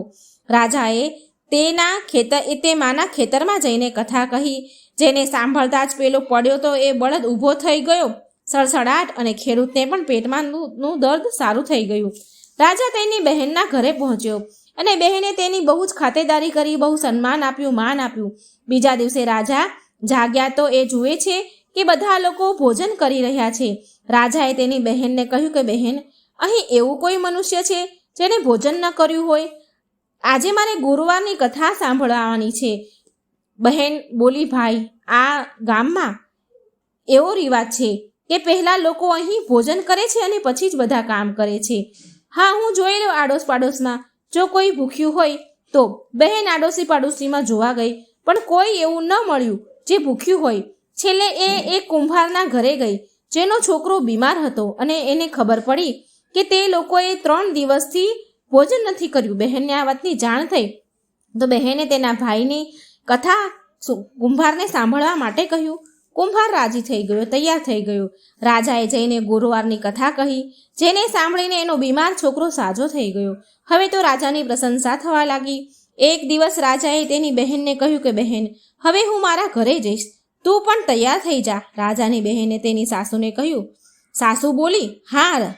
રાજાએ તે માના ખેતરમાં જઈને કથા કહી. જેને સાંભળતા જ પેલો પડ્યો તો એ બળદ ઊભો થઈ ગયો સળસળાટ અને ખેડૂતને પણ પેટમાં નું દર્દ સારું થઈ ગયું. રાજા તેની બહેનના ઘરે પહોંચ્યો અને બહેને તેની બહુ જ ખાતેદારી કરી, બહુ સન્માન આપ્યું, માન આપ્યું. બીજા દિવસે રાજા જાગ્યા તો એ જુએ છે કે બધા લોકો ભોજન કરી રહ્યા છે. રાજાએ તેની બહેનને કહ્યું કે બહેન, અહીં એવું કોઈ મનુષ્ય છે જેને ભોજન ન કર્યું હોય? આજે મારે ગુરુવારની કથા સાંભળવાની છે. બહેન બોલી, ભાઈ, આ ગામમાં એવો રિવાજ છે કે પહેલાં લોકો અહીં ભોજન કરે છે અને પછી જ બધા કામ કરે છે. હા, હું જોઈ લઉં આડોશ પાડોશમાં, જો કોઈ ભૂખ્યું હોય તો. બહેન આડોશી પાડોશીમાં જોવા ગઈ, પણ કોઈ એવું ન મળ્યું જે ભૂખ્યું હોય. છેલ્લે એ એક કુંભારના ઘરે ગઈ, જેનો છોકરો બીમાર હતો અને એને ખબર પડી કે તે લોકોએ 3 દિવસથી ભોજન નથી કર્યું. બહેનને આ વાતની જાણ થઈ તો બહેને તેના ભાઈની કથા કુંભારને સાંભળવા માટે કહ્યું. કુંભાર રાજી થઈ ગયો, તૈયાર થઈ ગયો. રાજાએ જઈને ગુરુવારની કથા કહી, જેને સાંભળીને એનો બીમાર છોકરો સાજો થઈ ગયો. હવે તો રાજાની પ્રશંસા થવા લાગી. એક દિવસ રાજાએ તેની બહેનને કહ્યું કે બહેન, હવે હું મારા ઘરે જઈશ, તું પણ તૈયાર થઈ જા. રાજાની બહેને તેની સાસુને કહ્યું. સાસુ બોલી, હા,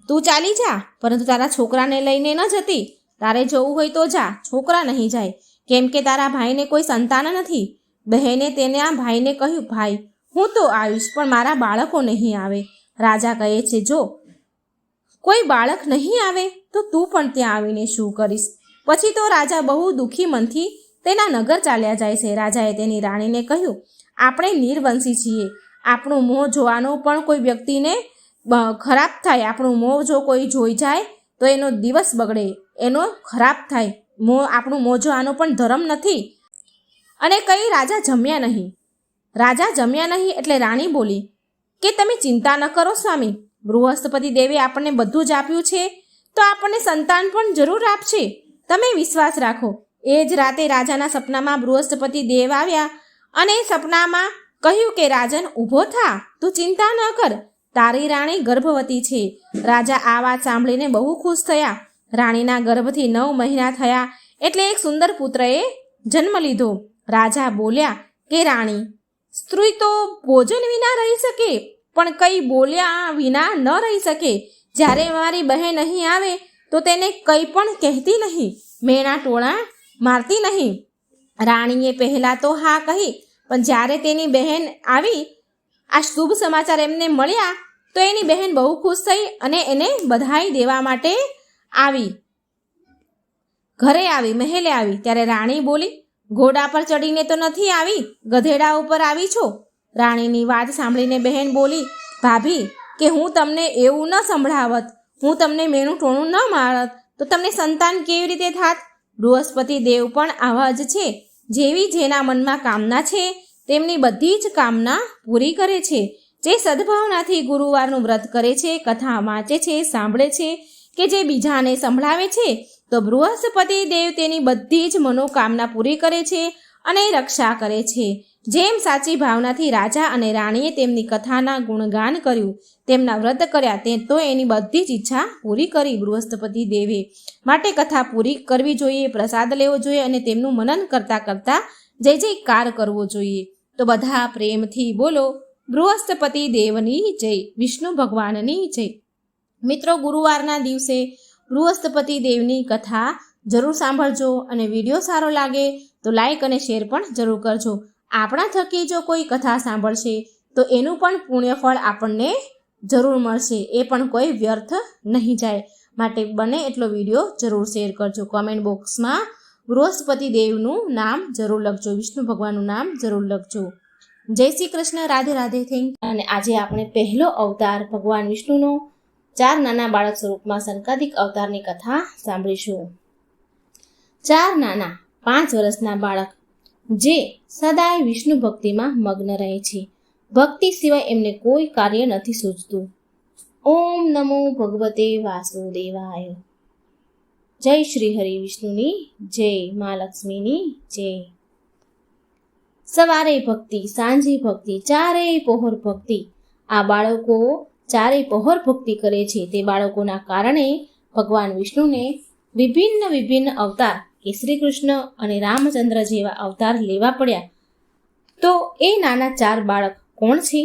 તું ચાલી જા, પરંતુ તારા છોકરાને લઈને ન જતી. તારે જવું હોય તો જા, છોકરા નહીં જાય, કેમ કે તારા ભાઈને કોઈ સંતાન નથી. બહેને તેના ભાઈને કહ્યું, ભાઈ, હું તો આવીશ, પણ મારા બાળકો નહીં આવે. રાજા કહે છે, જો કોઈ બાળક નહીં આવે તો તું પણ ત્યાં આવીને શું કરીશ? પછી તો રાજા બહુ દુઃખી મનથી તેના નગર ચાલ્યા જાય છે. રાજાએ તેની રાણીને કહ્યું, આપણે નિર્વંશી છીએ, આપણું મોં જોવાનો પણ કોઈ વ્યક્તિને ખરાબ થાય. આપણું મોં જો કોઈ જોઈ જાય તો એનો દિવસ બગડે, એનો ખરાબ થાય. આપણું મોં જોવાનો પણ ધર્મ નથી. અને કંઈ રાજા જમ્યા નહીં. રાજા જમ્યા નહીં એટલે રાણી બોલી કે તમે ચિંતા ન કરો સ્વામી, બૃહસ્પતિ દેવે આપણને બધું જ આપ્યું છે તો આપણને સંતાન પણ જરૂર આપશે, તમે વિશ્વાસ રાખો. એ જ રાતે રાજાના સપનામાં બૃહસ્પતિ દેવ આવ્યા અને સપનામાં કહ્યું કે રાજન, ઊભો થા, તું ચિંતા ન કર, તારી રાણી ગર્ભવતી છે. રાજા આ વાત સાંભળીને બહુ ખુશ થયા. રાણીના ગર્ભથી 9 મહિના થયા એટલે એક સુંદર પુત્રએ જન્મ લીધો. રાજા બોલ્યા કે રાણી, સ્ત્રી તો ભોજન વિના રહી શકે, પણ કંઈ બોલ્યા વિના ન રહી શકે. જ્યારે મારી બહેન અહીં આવે તો તેને કંઈ પણ કહેતી નહીં, મેણા ટોળા મારતી નહીં. રાણીએ પહેલાં તો હા કહી, પણ જ્યારે તેની બહેન આવી, આ શુભ સમાચાર એમને મળ્યા તો એની બહેન બહુ ખુશ થઈ અને એને બધાઈ દેવા માટે આવી. ઘરે આવી, મહેલે આવી. ત્યારે રાણી બોલી, ઘોડા પર ચડીને તો નથી આવી, ગધેડા ઉપર આવી છો. રાણીની વાત સાંભળીને બહેન બોલી, ભાભી, કે હું તમને એવું ન સંભળાવત, હું તમને મેણું ટોણું ન મારત તો તમને સંતાન કેવી રીતે થાત? બૃહસ્પતિ દેવ પણ આવા જ છે, જેવી જેના મનમાં કામના છે તેમની બધી જ કામના પૂરી કરે છે. જે સદભાવનાથી ગુરુવારનું વ્રત કરે છે, કથા વાંચે છે, સાંભળે છે કે જે બીજાને સંભળાવે છે, તો બૃહસ્પતિ દેવ તેની બધી જ મનોકામના પૂરી કરે છે અને રક્ષા કરે છે. જેમ સાચી ભાવનાથી રાજા અને રાણીએ તેમની કથાના ગુણગાન કર્યું, તેમના વ્રત કર્યા, તે તો એની બધી જ ઈચ્છા પૂરી કરી બૃહસ્પતિ દેવે. માટે કથા પૂરી કરવી જોઈએ, પ્રસાદ લેવો જોઈએ અને તેમનું મનન કરતાં કરતાં જય જયકાર કરવો જોઈએ. તો બધા પ્રેમથી બોલો બૃહસ્પતિ દેવની જય, વિષ્ણુ ભગવાનની જય. મિત્રો, ગુરુવારના દિવસે બૃહસ્પતિ દેવની કથા જરૂર સાંભળજો અને વિડીયો સારો લાગે તો લાઈક અને શેર પણ જરૂર કરજો. આપણા થકી જો કોઈ કથા સાંભળશે તો એનું પણ પુણ્યફળ આપણને જરૂર મળશે, એ પણ કોઈ વ્યર્થ નહીં જાય. માટે બને એટલો વિડીયો જરૂર શેર કરજો. કોમેન્ટ બોક્સમાં બૃહસ્પતિ દેવનું નામ જરૂર લખજો, વિષ્ણુ ભગવાનનું નામ જરૂર લખજો. જય શ્રી કૃષ્ણ, રાધે રાધે. થેન્ક. અને આજે આપણે પહેલો અવતાર ભગવાન વિષ્ણુનો 4 નાના બાળક સ્વરૂપમાં સંકાદિક અવતારની કથા સાંભળીશું. 4 નાના 5 વર્ષના બાળક જે સદાય વિષ્ણુ ભક્તિમાં મગ્ન રહે છે. ભક્તિ સિવાય એમને કોઈ કાર્ય નથી સૂઝતું. ઓમ નમો ભગવતે વાસુદેવાય. જય શ્રી હરિ વિષ્ણુની જય, મા લક્ષ્મીની જય. સવારે ભક્તિ, સાંજે ભક્તિ, ચારેય પહોર ભક્તિ. આ બાળકો ચારેય પહોર ભક્તિ કરે છે. તે બાળકોના કારણે ભગવાન વિષ્ણુને વિભિન્ન અવતાર કે શ્રી કૃષ્ણ અને રામચંદ્ર જેવા અવતાર લેવા પડ્યા. તો એ નાના 4 બાળક કોણ છે?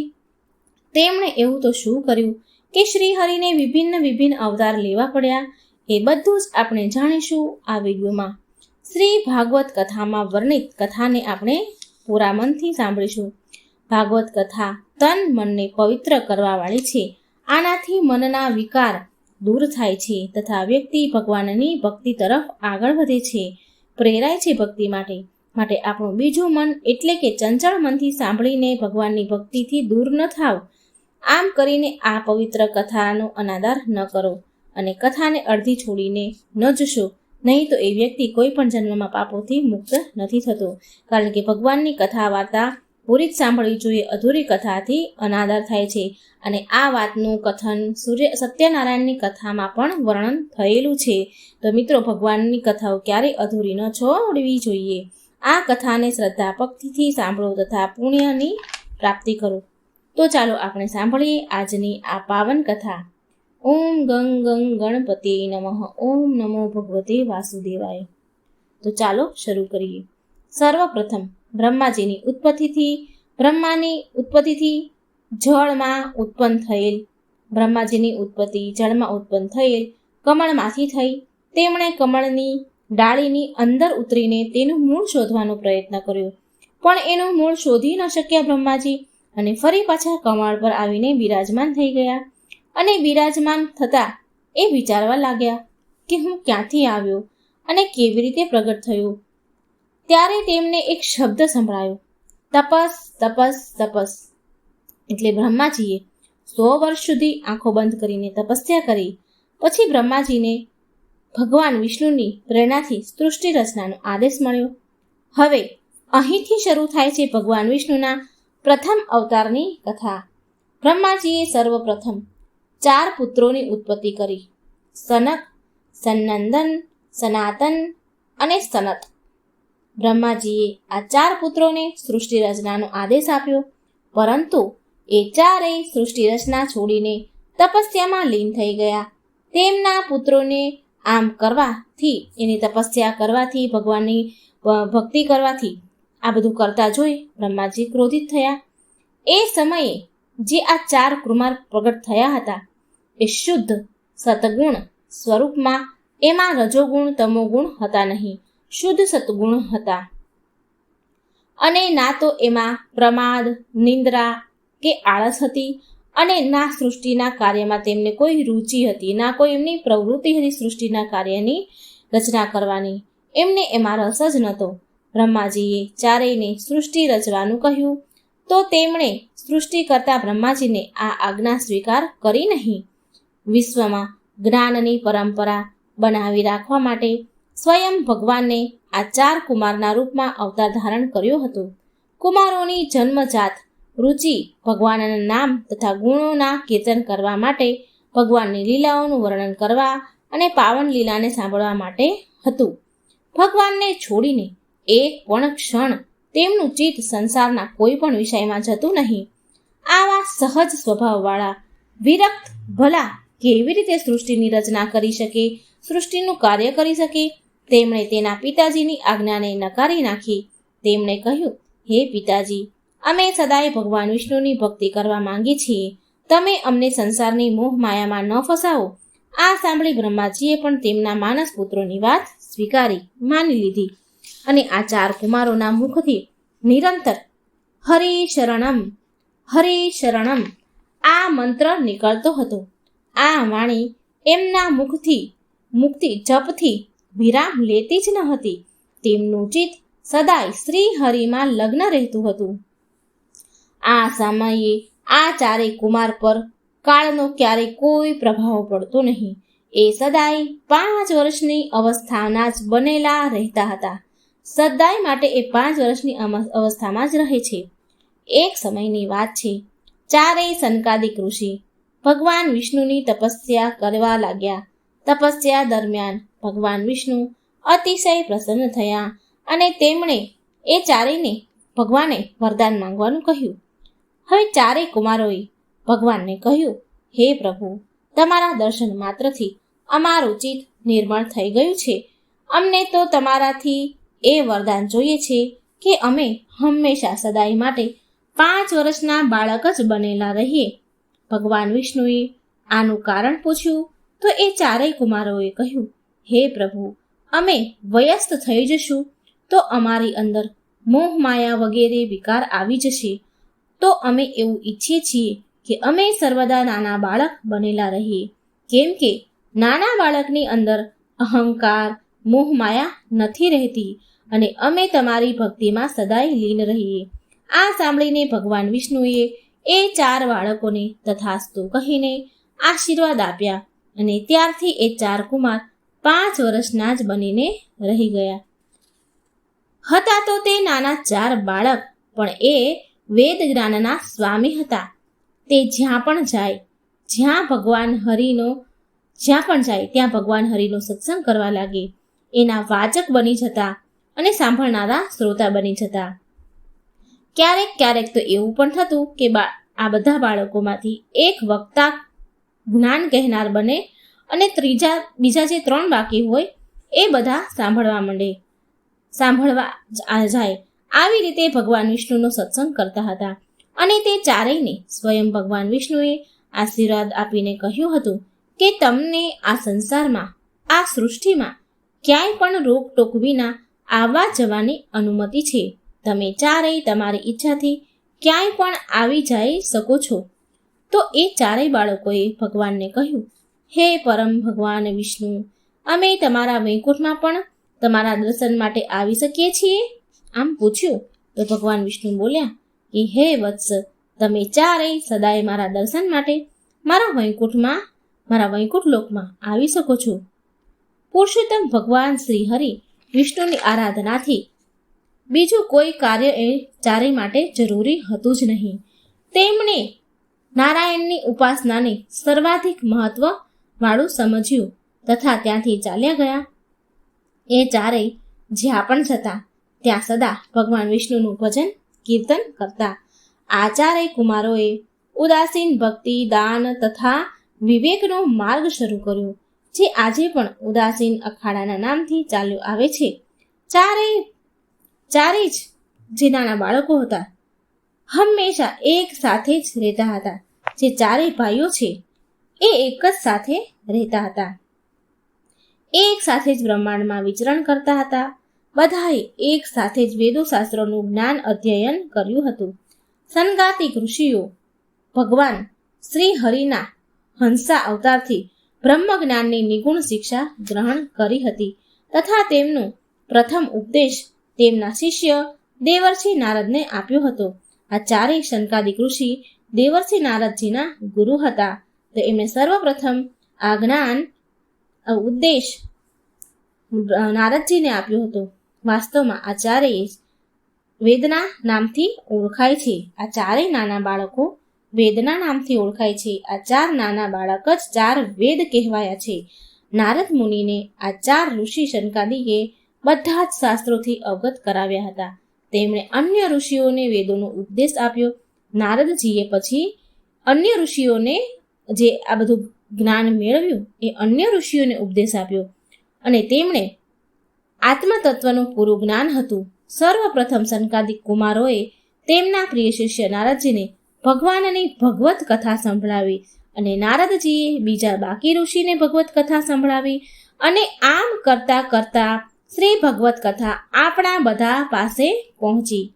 તેમણે એવું તો શું કર્યું કે શ્રી હરિને વિભિન્ન અવતાર લેવા પડ્યા? એ બધું જ આપણે જાણીશું આ વિડીયોમાં. શ્રી ભાગવત કથામાં વર્ણિત કથાને આપણે પૂરા મનથી સાંભળીશું. ભાગવત કથા તન મનને પવિત્ર કરવાવાળી છે. આનાથી મનના વિકાર દૂર થાય છે તથા વ્યક્તિ ભગવાનની ભક્તિ તરફ આગળ વધે છે, પ્રેરાય છે ભક્તિ માટે. આપણું બીજું મન એટલે કે ચંચળ મનથી સાંભળીને ભગવાનની ભક્તિથી દૂર ન થાવ. આમ કરીને આ પવિત્ર કથાનો અનાદર ન કરો અને કથાને અડધી છોડીને ન જશો, નહીં તો એ વ્યક્તિ કોઈ પણ જન્મમાં પાપોથી મુક્ત નથી થતો. કારણ કે ભગવાનની કથા વાર્તા પૂરી જ સાંભળવી જોઈએ. અધૂરી કથાથી અનાદર થાય છે અને આ વાતનું કથન સત્યનારાયણની કથામાં પણ વર્ણન થયેલું છે. તો મિત્રો, ભગવાનની કથાઓ ક્યારેય અધૂરી ન છોડવી જોઈએ. આ કથાને શ્રદ્ધા ભક્તિથી સાંભળો તથા પુણ્યની પ્રાપ્તિ કરો. તો ચાલો આપણે સાંભળીએ આજની આ પાવન કથા. ઓમ ગંગ ગંગ ગણપતે નમઃ. ઓમ નમો ભગવતે વાસુદેવાય. તો ચાલો શરૂ કરીએ. સર્વપ્રથમ બ્રહ્માની ઉત્પત્તિથી જળમાં ઉત્પન્ન થયેલ. બ્રહ્માજીની ઉત્પત્તિ જળમાં ઉત્પન્ન થયેલ કમળમાંથી થઈ. તેમણે કમળની ડાળીની અંદર ઉતરીને તેનું મૂળ શોધવાનો પ્રયત્ન કર્યો, પણ એનું મૂળ શોધી ન શક્યા બ્રહ્માજી, અને ફરી પાછા કમળ પર આવીને બિરાજમાન થઈ ગયા. અને બિરાજમાન થતા એ વિચારવા લાગ્યા કે હું ક્યાંથી આવ્યો અને કેવી રીતે પ્રગટ થયો. ત્યારે તેમને એક શબ્દ સંભળાયો, તપસ તપસ તપસ. એટલે બ્રહ્માજીએ 100 વર્ષ સુધી આંખો બંધ કરીને તપસ્યા કરી. પછી બ્રહ્માજીને ભગવાન વિષ્ણુની પ્રેરણાથી સૃષ્ટિ રચનાનો આદેશ મળ્યો. હવે અહીંથી શરૂ થાય છે ભગવાન વિષ્ણુના પ્રથમ અવતારની કથા. બ્રહ્માજીએ સર્વપ્રથમ 4 પુત્રોની ઉત્પત્તિ કરી: સનક, સનંદન, સનાતન અને સનત. બ્રહ્માજીએ આ 4 પુત્રોને સૃષ્ટિ રચનાનો આદેશ આપ્યો, પરંતુ એ ચારેય સૃષ્ટિ રચના છોડીને તપસ્યામાં લીન થઈ ગયા. તેમના પુત્રોને આમ કરવાથી, એની તપસ્યા કરવાથી, ભગવાનની ભક્તિ કરવાથી, આ બધું કરતા જોઈ બ્રહ્માજી ક્રોધિત થયા. એ સમયે જે આ 4 કુમાર પ્રગટ થયા હતા એ શુદ્ધ સતગુણ સ્વરૂપમાં, એમાં રજોગુણ તમોગુણ હતા નહીં, શુદ્ધ સતગુણ હતા. અને ના તો એમાં પ્રમાદ, નિંદ્રા કે આળસ હતી, અને ના સૃષ્ટિના કાર્યમાં તેમને કોઈ રુચિ હતી, ના કોઈ એમની પ્રવૃત્તિ હતી સૃષ્ટિના કાર્યની રચના કરવાની. એમને એમાં રસ જ નહોતો. બ્રહ્માજીએ ચારેયને સૃષ્ટિ રચવાનું કહ્યું, તો તેમણે સૃષ્ટિ કરતા બ્રહ્માજીને આ આજ્ઞા સ્વીકાર કરી નહીં. વિશ્વમાં જ્ઞાનની પરંપરા બનાવી રાખવા માટે સ્વયં ભગવાનને આ 4 કુમારના રૂપમાં અવતાર ધારણ કર્યો હતો. કુમારોની જન્મજાત રુચિ ભગવાનના નામ તથા ગુણોના કીર્તન કરવા માટે, ભગવાનની લીલાઓનું વર્ણન કરવા અને પાવન લીલાને સાંભળવા માટે હતું. ભગવાનને છોડીને એક પણ ક્ષણ તેમનું ચિત્ત સંસારના કોઈ પણ વિષયમાં જતું નહીં. આવા સહજ સ્વભાવવાળા વિરક્ત ભલા કેવી રીતે સૃષ્ટિની રચના કરી શકે, સૃષ્ટિનું કાર્ય કરી શકે? તેમણે તેના પિતાજીની આજ્ઞાને નકારી નાખી. તેમણે કહ્યું, હે પિતાજી, અમે સદાય ભગવાન વિષ્ણુની ભક્તિ કરવા માંગીએ છીએ. તમે અમને સંસારની મોહ માયામાં ન ફસાવો. આ સાંભળી બ્રહ્માજીએ પણ તેમના માનસ પુત્રોની વાત માની લીધી. અને આ 4 કુમારોના મુખથી નિરંતર હરિ શરણમ હરિ શરણમ આ મંત્ર નીકળતો હતો. આ વાણી એમના મુખથી મુક્તિ જપથી વિરામ લેતી જ ન હતી. તેમનું ચિત્ત સદાય શ્રી હરિમાં લગ્ન રહેતું હતું. આ સમયે આ 4 કુમાર પર કાળનો ક્યારેય કોઈ પ્રભાવ પડતો નહીં. એ સદાય 5 વર્ષની અવસ્થાના જ બનેલા રહેતા હતા. સદાય માટે એ 5 વર્ષની અવસ્થામાં જ રહે છે. એક સમયની વાત છે. 4 સનકાદિક ઋષિ ભગવાન વિષ્ણુની તપસ્યા કરવા લાગ્યા. તપસ્યા દરમિયાન ભગવાન વિષ્ણુ અતિશય પ્રસન્ન થયા અને તેમણે એ 4ને ભગવાને વરદાન માંગવાનું કહ્યું. હવે 4 કુમારોએ ભગવાનને કહ્યું, હે પ્રભુ, તમારા દર્શન માત્રથી અમારું ચિત્ત નિર્મળ થઈ ગયું છે. અમને તો તમારાથી એ વરદાન જોઈએ છે કે અમે હંમેશા સદાય માટે 5 વર્ષના બાળક જ બનેલા રહીએ ભગવાન વિષ્ણુએ આનું કારણ પૂછ્યું તો એ ચારેય કુમારોએ કહ્યું, હે પ્રભુ, અમે વયસ્ત થઈ જશું તો અમારી અંદર મોહ માયા વગેરે વિકાર આવી જશે. તો અમે એવું ઈચ્છીએ છીએ કે અમે સર્વદા નાના બાળક બનેલા રહીએ, કેમ કે નાના બાળકની અંદર અહંકાર મોહ માયા નથી રહેતી અને અમે તમારી ભક્તિમાં સદાય લીન રહીએ. આ સાંભળીને ભગવાન વિષ્ણુએ એ 4 બાળકોને તથાસ્તુ કહીને આશીર્વાદ આપ્યા અને ત્યારથી એ 4 કુમાર 5 વર્ષના જ બનીને રહી ગયા હતા. તો તે નાના 4 બાળક પણ એ વેદ જ્ઞાનના સ્વામી હતા. તે જ્યાં પણ જાય ત્યાં ભગવાન હરિનો સત્સંગ કરવા લાગે. એના વાચક બની જતા અને સાંભળનારા શ્રોતા બની જતા. ક્યારેક ક્યારેક તો એવું પણ થતું કે આ બધા બાળકોમાંથી એક વક્તા જ્ઞાન કહેનાર બને અને બીજા જે 3 બાકી હોય એ બધા સાંભળવા જાય. આવી રીતે ભગવાન વિષ્ણુનો સત્સંગ કરતા હતા અને તે ચારેયને સ્વયં ભગવાન વિષ્ણુએ આશીર્વાદ આપીને કહ્યું હતું કે તમને આ સંસારમાં, આ સૃષ્ટિમાં ક્યાંય પણ રોકટોક વિના આવવા જવાની અનુમતિ છે. તમે ચારેય તમારી ઈચ્છાથી ક્યાંય પણ આવી જઈ શકો છો. તો એ ચારેય બાળકોએ ભગવાનને કહ્યું, હે પરમ ભગવાન વિષ્ણુ, અમે તમારા વૈકુંઠમાં પણ તમારા દર્શન માટે આવી શકીએ છીએ? આમ પૂછ્યું તો ભગવાન વિષ્ણુ બોલ્યા કે હે વત્સ, તમે ચારેય સદાય મારા દર્શન માટે મારા વૈકુંઠ લોકમાં આવી શકો છો. પુરુષોત્તમ ભગવાન શ્રી હરિ વિષ્ણુની આરાધનાથી બીજું કોઈ કાર્ય એ ચારેય માટે જરૂરી હતું જ નહીં. તેમણે નારાયણની ઉપાસનાને સર્વાધિક મહત્વ વાળું સમજ્યું તથા ત્યાંથી ચાલ્યા ગયા. એ ચારેય જ્યાં પણ જતા ત્યાં સદા ભગવાન વિષ્ણુનું ભજન કીર્તન કરતા. આ ચારેય કુમારોએ ઉદાસીન ભક્તિ, દાન તથા વિવેકનો માર્ગ શરૂ કર્યો, જે આજે પણ ઉદાસીન અખાડાના નામથી ચાલ્યો આવે છે. ચારેય જે નાના બાળકો હતા હંમેશા એક સાથે જ રહેતા હતા. જે ચારેય ભાઈઓ છે એ એક જ સાથે રહેતા હતા. એક સાથે જ બ્રહ્માંડમાં વિચરણ કરતા હતા. બધાએ એક સાથે જ વેદો શાસ્ત્રોનું જ્ઞાન અધ્યયન કર્યું હતું. સનગાતિક ઋષિઓ ભગવાન શ્રી હરિના હંસા અવતારથી બ્રહ્મ જ્ઞાનની નિગુણ શિક્ષા ગ્રહણ કરી હતી તથા તેમનો પ્રથમ ઉપદેશ તેમના શિષ્ય દેવર્ષિ નારદને આપ્યો હતો. આ ચારેય સનકાદિક ઋષિ દેવર્ષિ નારદજીના ગુરુ હતા. તો એમણે સર્વપ્રથમ આ જ્ઞાન ઉપદેશ નારદજીને આપ્યો હતો. વાસ્તવમાં આ ચારેય વેદના નામથી ઓળખાય છે. આ ચારેય નાના બાળકો વેદના નામથી ઓળખાય છે. આ 4 નાના બાળક જ 4 વેદ કહેવાયા છે. નારદ મુનિને આ 4 ઋષિ સનકાદિકે બધા જ શાસ્ત્રોથી અવગત કરાવ્યા હતા. તેમણે અન્ય ઋષિઓને વેદોનો ઉપદેશ આપ્યો. નારદજીએ પછી અન્ય ઋષિઓને જે આ બધું જ્ઞાન મેળવ્યું એ અન્ય ઋષિઓને ઉપદેશ આપ્યો અને તેમણે આત્મતત્વનું પૂરું જ્ઞાન હતું. સર્વપ્રથમ સનકાદિક કુમારોએ તેમના પ્રિય શિષ્ય નારદજીને ભગવાનની ભગવત કથા સંભળાવી અને નારદજીએ બીજા બાકી ઋષિને ભગવત કથા સંભળાવી અને આમ કરતા કરતા શ્રી ભગવત કથા આપણા બધા પાસે પહોંચી.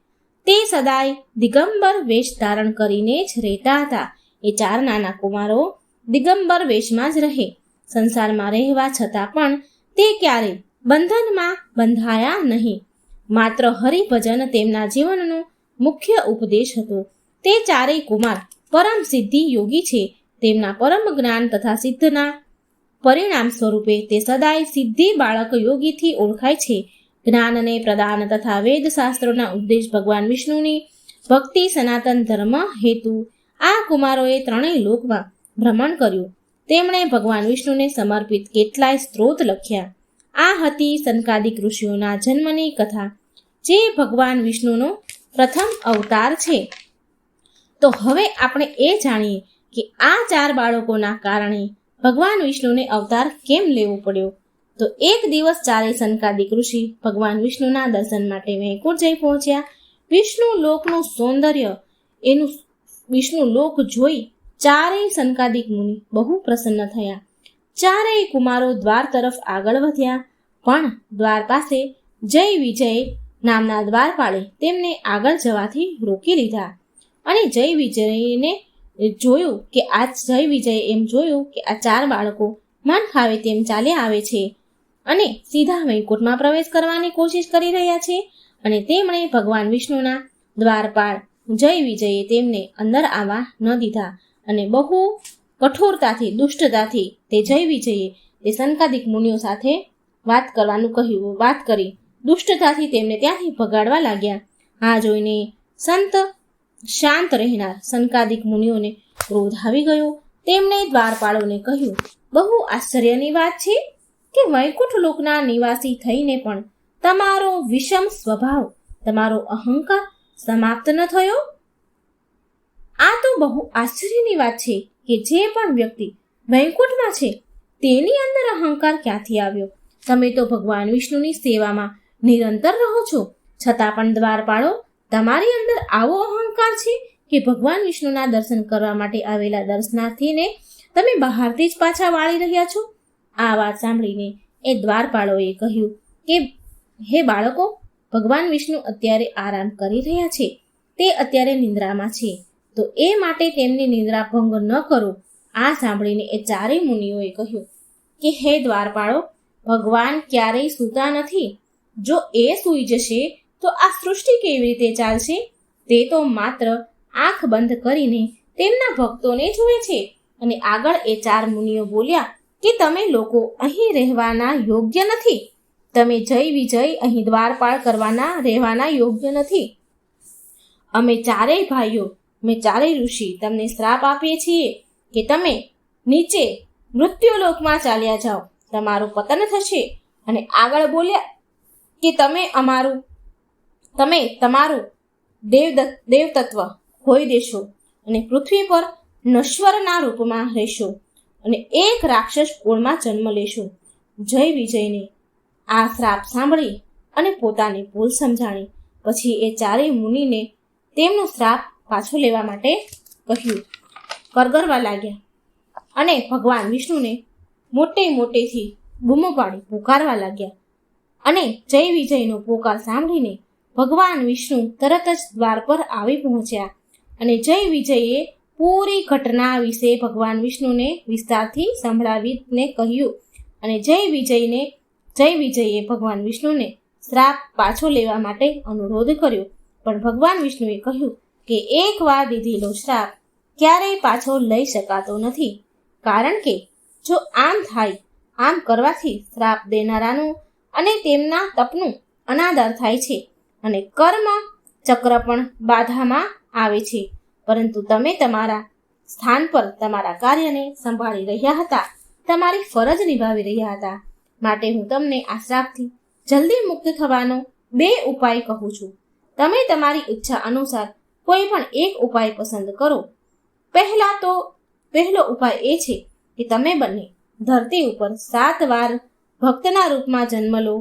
તે સદાય દિગંબર વેશ ધારણ કરીને જ રહેતા હતા. એ 4 નાના કુમારો દિગંબર વેશમાં જ રહે. સંસારમાં રહેવા છતાં પણ તે ક્યારેય બંધનમાં બંધાયા નહીં. માત્ર હરિભજન તેમના જીવનનો મુખ્ય ઉપદેશ હતો. તે ચારેય કુમાર પરમ સિદ્ધિ યોગી છે. તેમના પરમ જ્ઞાન તથા સિદ્ધના પરિણામ સ્વરૂપે તે સદાય સિદ્ધિ બાળક યોગીથી ઓળખાય છે. જ્ઞાનને પ્રદાન તથા વેદ શાસ્ત્રોના ઉપદેશ ભગવાન વિષ્ણુની ભક્તિ સનાતન ધર્મ હેતુ આ કુમારોએ 3 લોકમાં ભ્રમણ કર્યું. તેમણે ભગવાન વિષ્ણુને સમર્પિત કેટલાય સ્ત્રોત લખ્યા. આ હતી સનકાદિક ઋષિઓના જન્મની કથા, જે ભગવાન વિષ્ણુનો પ્રથમ અવતાર છે. તો હવે આપણે એ જાણીએ કે આ 4 બાળકોના કારણે ભગવાન વિષ્ણુને અવતાર કેમ લેવો પડ્યો. તો એક દિવસ 4 સનકાદિક ઋષિ ભગવાન વિષ્ણુના દર્શન માટે વૈકુંઠ જઈ પહોંચ્યા. વિષ્ણુ લોકનું સૌંદર્ય, વિષ્ણુ લોક જોઈ ચારેય સનકાદિક મુનિ બહુ પ્રસન્ન થયા. ચારેય કુમારો દ્વાર તરફ આગળ વધ્યા, પણ દ્વાર પાસે જય વિજય નામના દ્વારપાળે તેમને આગળ જવાથી રોકી લીધા. અને જય વિજયને જોયું કે આ ચાર બાળકો મન ફાવે તેમ ચાલ્યા આવે છે અને સીધા વૈકુંઠમાં પ્રવેશ કરવાની કોશિશ કરી રહ્યા છે. અને તેમણે ભગવાન વિષ્ણુના દ્વારપાળ જય વિજયે તેમને અંદર આવવા ન દીધા. અને બહુ કઠોરતાથી, દુષ્ટતાથી તે જય વિજયે તે સનકાદિક મુનિઓ સાથે વાત કરી દુષ્ટતાથી તેમને ત્યાંથી ભગાડવા લાગ્યા. આ જોઈને શાંત રહેનાર સનકાદિક મુનિઓને ક્રોધ આવી ગયો. તેમણે દ્વારપાળોને કહ્યું, બહુ આશ્ચર્યની વાત છે કે વૈકુંઠ લોકના નિવાસી થઈને પણ તમારો વિષમ સ્વભાવ, તમારો અહંકાર સમાપ્ત ન થયો. આ તો બહુ આશ્ચર્યની વાત છે કે જે પણ વ્યક્તિ વૈકુંઠમાં છે તેની અંદર અહંકાર ક્યાંથી આવ્યો? તમે તો ભગવાન વિષ્ણુની સેવામાં નિરંતર રહો છો, છતાં પણ દ્વારપાળો તમારી અંદર આવો અહંકાર છે કે ભગવાન વિષ્ણુના દર્શન કરવા માટે આવેલા દર્શનાર્થીને તમે બહારથી જ પાછા વાળી રહ્યા છો. આ વાત સાંભળીને એ દ્વારપાળોએ કહ્યું કે હે બાળકો, ભગવાન વિષ્ણુ અત્યારે આરામ કરી રહ્યા છે, તે અત્યારે નિંદ્રામાં છે, તો એ માટે તેમની નિંદ્રા ભંગ ન કરો. આ સાંભળીને એ ચારેય મુનિઓએ કહ્યું કે હે દ્વારપાળો, ભગવાન ક્યારેય સૂતા નથી. જો એ સૂઈ જશે તો આ સૃષ્ટિ કેવી રીતે ચાલશે? તે તો માત્ર આંખ બંધ કરીને તેમના ભક્તોને જુએ છે. અને આગળ એ ચાર મુનિઓ બોલ્યા કે તમે લોકો અહીં રહેવાના યોગ્ય નથી. તમે જય વિજય અહીં દ્વારપાળ રહેવાના યોગ્ય નથી. અમે ચારેય ભાઈઓ, ચારેય ઋષિ તમને શ્રાપ આપીએ છીએ કે તમે નીચે મૃત્યુલોકમાં ચાલ્યા જાઓ, તમારું પતન થશે. અને આગળ બોલ્યા કે તમે તમારું દેવતત્વ ખોઈ દેશો અને પૃથ્વી પર નશ્વરના રૂપમાં રહેશો અને એક રાક્ષસ કુળમાં જન્મ લેશો. જય વિજયને આ શ્રાપ સાંભળી અને પોતાની ભૂલ સમજાણી પછી એ ચારેય મુનિને તેમનો શ્રાપ પાછો લેવા માટે કહ્યું, કરગરવા લાગ્યા અને ભગવાન વિષ્ણુને મોટેથી બૂમો પાડી પુકારવા લાગ્યા. અને જય વિજયનો પોકાર સાંભળીને ભગવાન વિષ્ણુ તરત જ દ્વાર પર આવી પહોંચ્યા. અને જય વિજયે પૂરી ઘટના વિશે ભગવાન વિષ્ણુને વિસ્તારથી સંભળાવીને કહ્યું. અને જય વિજયે ભગવાન વિષ્ણુને શ્રાપ પાછો લેવા માટે અનુરોધ કર્યો. પણ ભગવાન વિષ્ણુએ કહ્યું કે એકવાર દીધેલો શ્રાપ ક્યારેય પાછો લઈ શકાતો નથી, કારણ કે જો આમ કરવાથી શ્રાપ દેનારાનું અને તેમના તપનું અનાદર થાય છે અને કર્મ ચક્ર પણ બાધામાં આવે છે. પરંતુ તમે તમારા સ્થાન પર તમારા કાર્યને સંભાળી રહ્યા હતા, તમારી ફરજ નિભાવી રહ્યા હતા, માટે હું તમને આ શ્રાપથી જલ્દી મુક્ત થવાનો 2 ઉપાય કહું છું. તમે તમારી ઈચ્છા અનુસાર કોઈ પણ એક ઉપાય પસંદ કરો. પહેલો ઉપાય એ છે કે તમે બંને ધરતી ઉપર 7 વાર ભક્તના રૂપમાં જન્મ લો,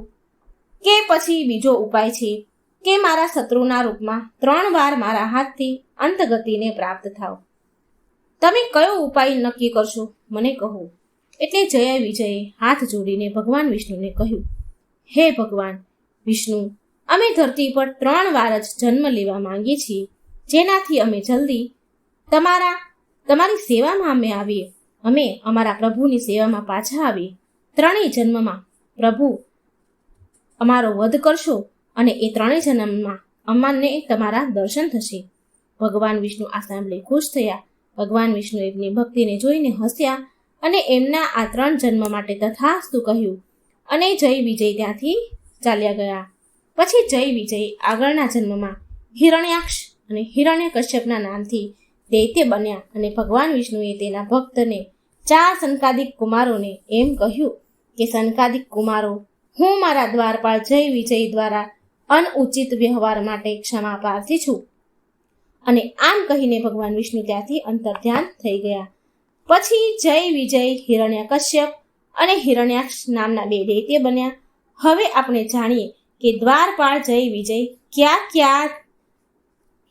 કે પછી બીજો ઉપાય છે કે મારા શત્રુના રૂપમાં 3 વાર મારા હાથથી અંતગતિને પ્રાપ્ત થાવ. તમે કયો ઉપાય નક્કી કરશો મને કહો. એટલે જય વિજયે હાથ જોડીને ભગવાન વિષ્ણુને કહ્યું, હે ભગવાન વિષ્ણુ, અમે ધરતી પર 3 વાર જ જન્મ લેવા માંગીએ છીએ, જેનાથી અમે જલ્દી તમારી સેવામાં અમે અમારા પ્રભુની સેવામાં પાછા આવીએ. 3 જન્મમાં પ્રભુ અમારો વધ કરશો અને એ 3 જન્મમાં અમને તમારા દર્શન થશે. ભગવાન વિષ્ણુ આ સાંભળી ખુશ થયા. ભગવાન વિષ્ણુ એમની ભક્તિને જોઈને હસ્યા અને એમના આ 3 જન્મ માટે તથાસ્તુ કહ્યું અને જય વિજય ત્યાંથી ચાલ્યા ગયા. પછી જય વિજય આગળના જન્મમાં હિરણ્યાક્ષ અને હિરણ્યકશ્યપના નામથી દૈત્ય બન્યા. અને ભગવાન વિષ્ણુએ તેના ભક્તને 4 સનકાદિક કુમારોને એમ કહ્યું કે સનકાદિક કુમારો, હું મારા દ્વારપાળ જય વિજય દ્વારા અનુચિત વ્યવહાર માટે ક્ષમા પ્રાર્થી છું. અને આમ કહીને ભગવાન વિષ્ણુ ત્યાંથી અંતર્ધ્યાન થઈ ગયા. પછી જય વિજય હિરણ્યકશ્યપ અને હિરણ્યાક્ષ નામના 2 દૈત્ય બન્યા. હવે આપણે જાણીએ કે દ્વારપાળ જય વિજય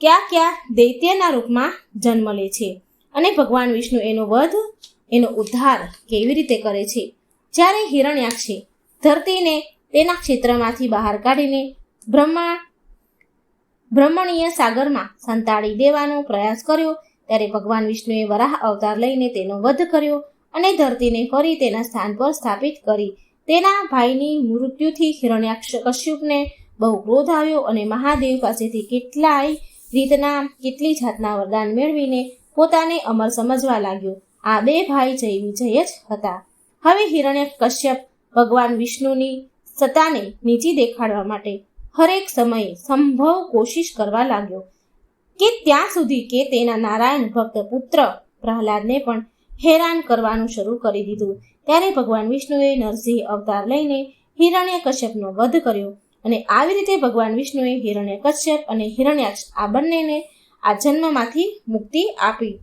કયા દૈત્યના રૂપમાં જન્મ લે છે અને ભગવાન વિષ્ણુ એનો ઉદ્ધાર કેવી રીતે કરે છે. જ્યારે હિરણ્યાક્ષે ધરતીને તેના ક્ષેત્રમાંથી બહાર કાઢીને બ્રહ્મણીય સાગરમાં સંતાડી દેવાનો પ્રયાસ કર્યો, ત્યારે ભગવાન વિષ્ણુએ વરાહ અવતાર લઈને તેનો વધ કર્યો અને ધરતીને ફરી તેના સ્થાન પર સ્થાપિત કરી. તેના ભાઈની મૃત્યુથી હિરણ્યકશ્યપને બહુ ક્રોધ આવ્યો અને મહાદેવ પાસેથી કેટલી જાતના વરદાન મેળવીને પોતાને અમર સમજવા લાગ્યો. આ બે ભાઈ જય વિજય જ હતા. હવે હિરણ્યકશ્યપ ભગવાન વિષ્ણુની સત્તાને નીચી દેખાડવા માટે હરેક સમયે સંભવ કોશિશ કરવા લાગ્યો કે ત્યાં સુધી કે તેના નારાયણ ભક્ત પુત્ર પ્રહલાદને પણ હેરાન કરવાનું શરૂ કરી દીધું. ત્યારે ભગવાન વિષ્ણુએ નરસિંહ અવતાર લઈને હિરણ્યકશ્યપનો વધ કર્યો અને આવી રીતે ભગવાન વિષ્ણુએ હિરણ્યકશ્યપ અને હિરણ્યાક્ષ આ બંનેને આ જન્મમાંથી મુક્તિ આપી.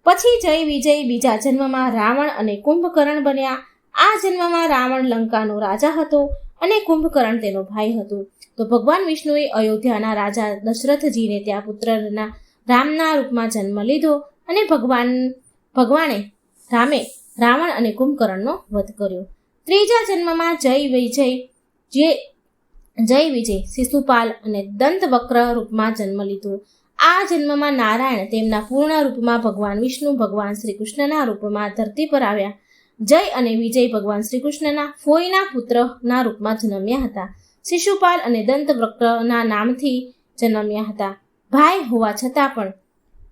પછી જય વિજય બીજા જન્મમાં રાવણ અને કુંભકર્ણ બન્યા. આ જન્મમાં રાવણ લંકાનો રાજા હતો અને કુંભકર્ણ તેનો ભાઈ હતો. તો ભગવાન વિષ્ણુએ અયોધ્યાના રાજા દશરથજીને ત્યાં પુત્રના રામના રૂપમાં જન્મ લીધો અને ભગવાને રામે રાવણ અને કુંભકર્ણનો વધ કર્યો. ત્રીજા જન્મમાં જય વિજય શિશુપાલ અને દંતવક્ર રૂપમાં જન્મ લીધો. આ જન્મમાં નારાયણ તેમના પૂર્ણ રૂપમાં ભગવાન વિષ્ણુ ભગવાન શ્રી કૃષ્ણના રૂપમાં ધરતી પર આવ્યા. જય અને વિજય ભગવાન શ્રી કૃષ્ણના ફોઈના પુત્રના રૂપમાં જન્મ્યા હતા. શિશુપાલ અને દંતવક્રના નામથી જન્મ્યા હતા. ભાઈ હોવા છતાં પણ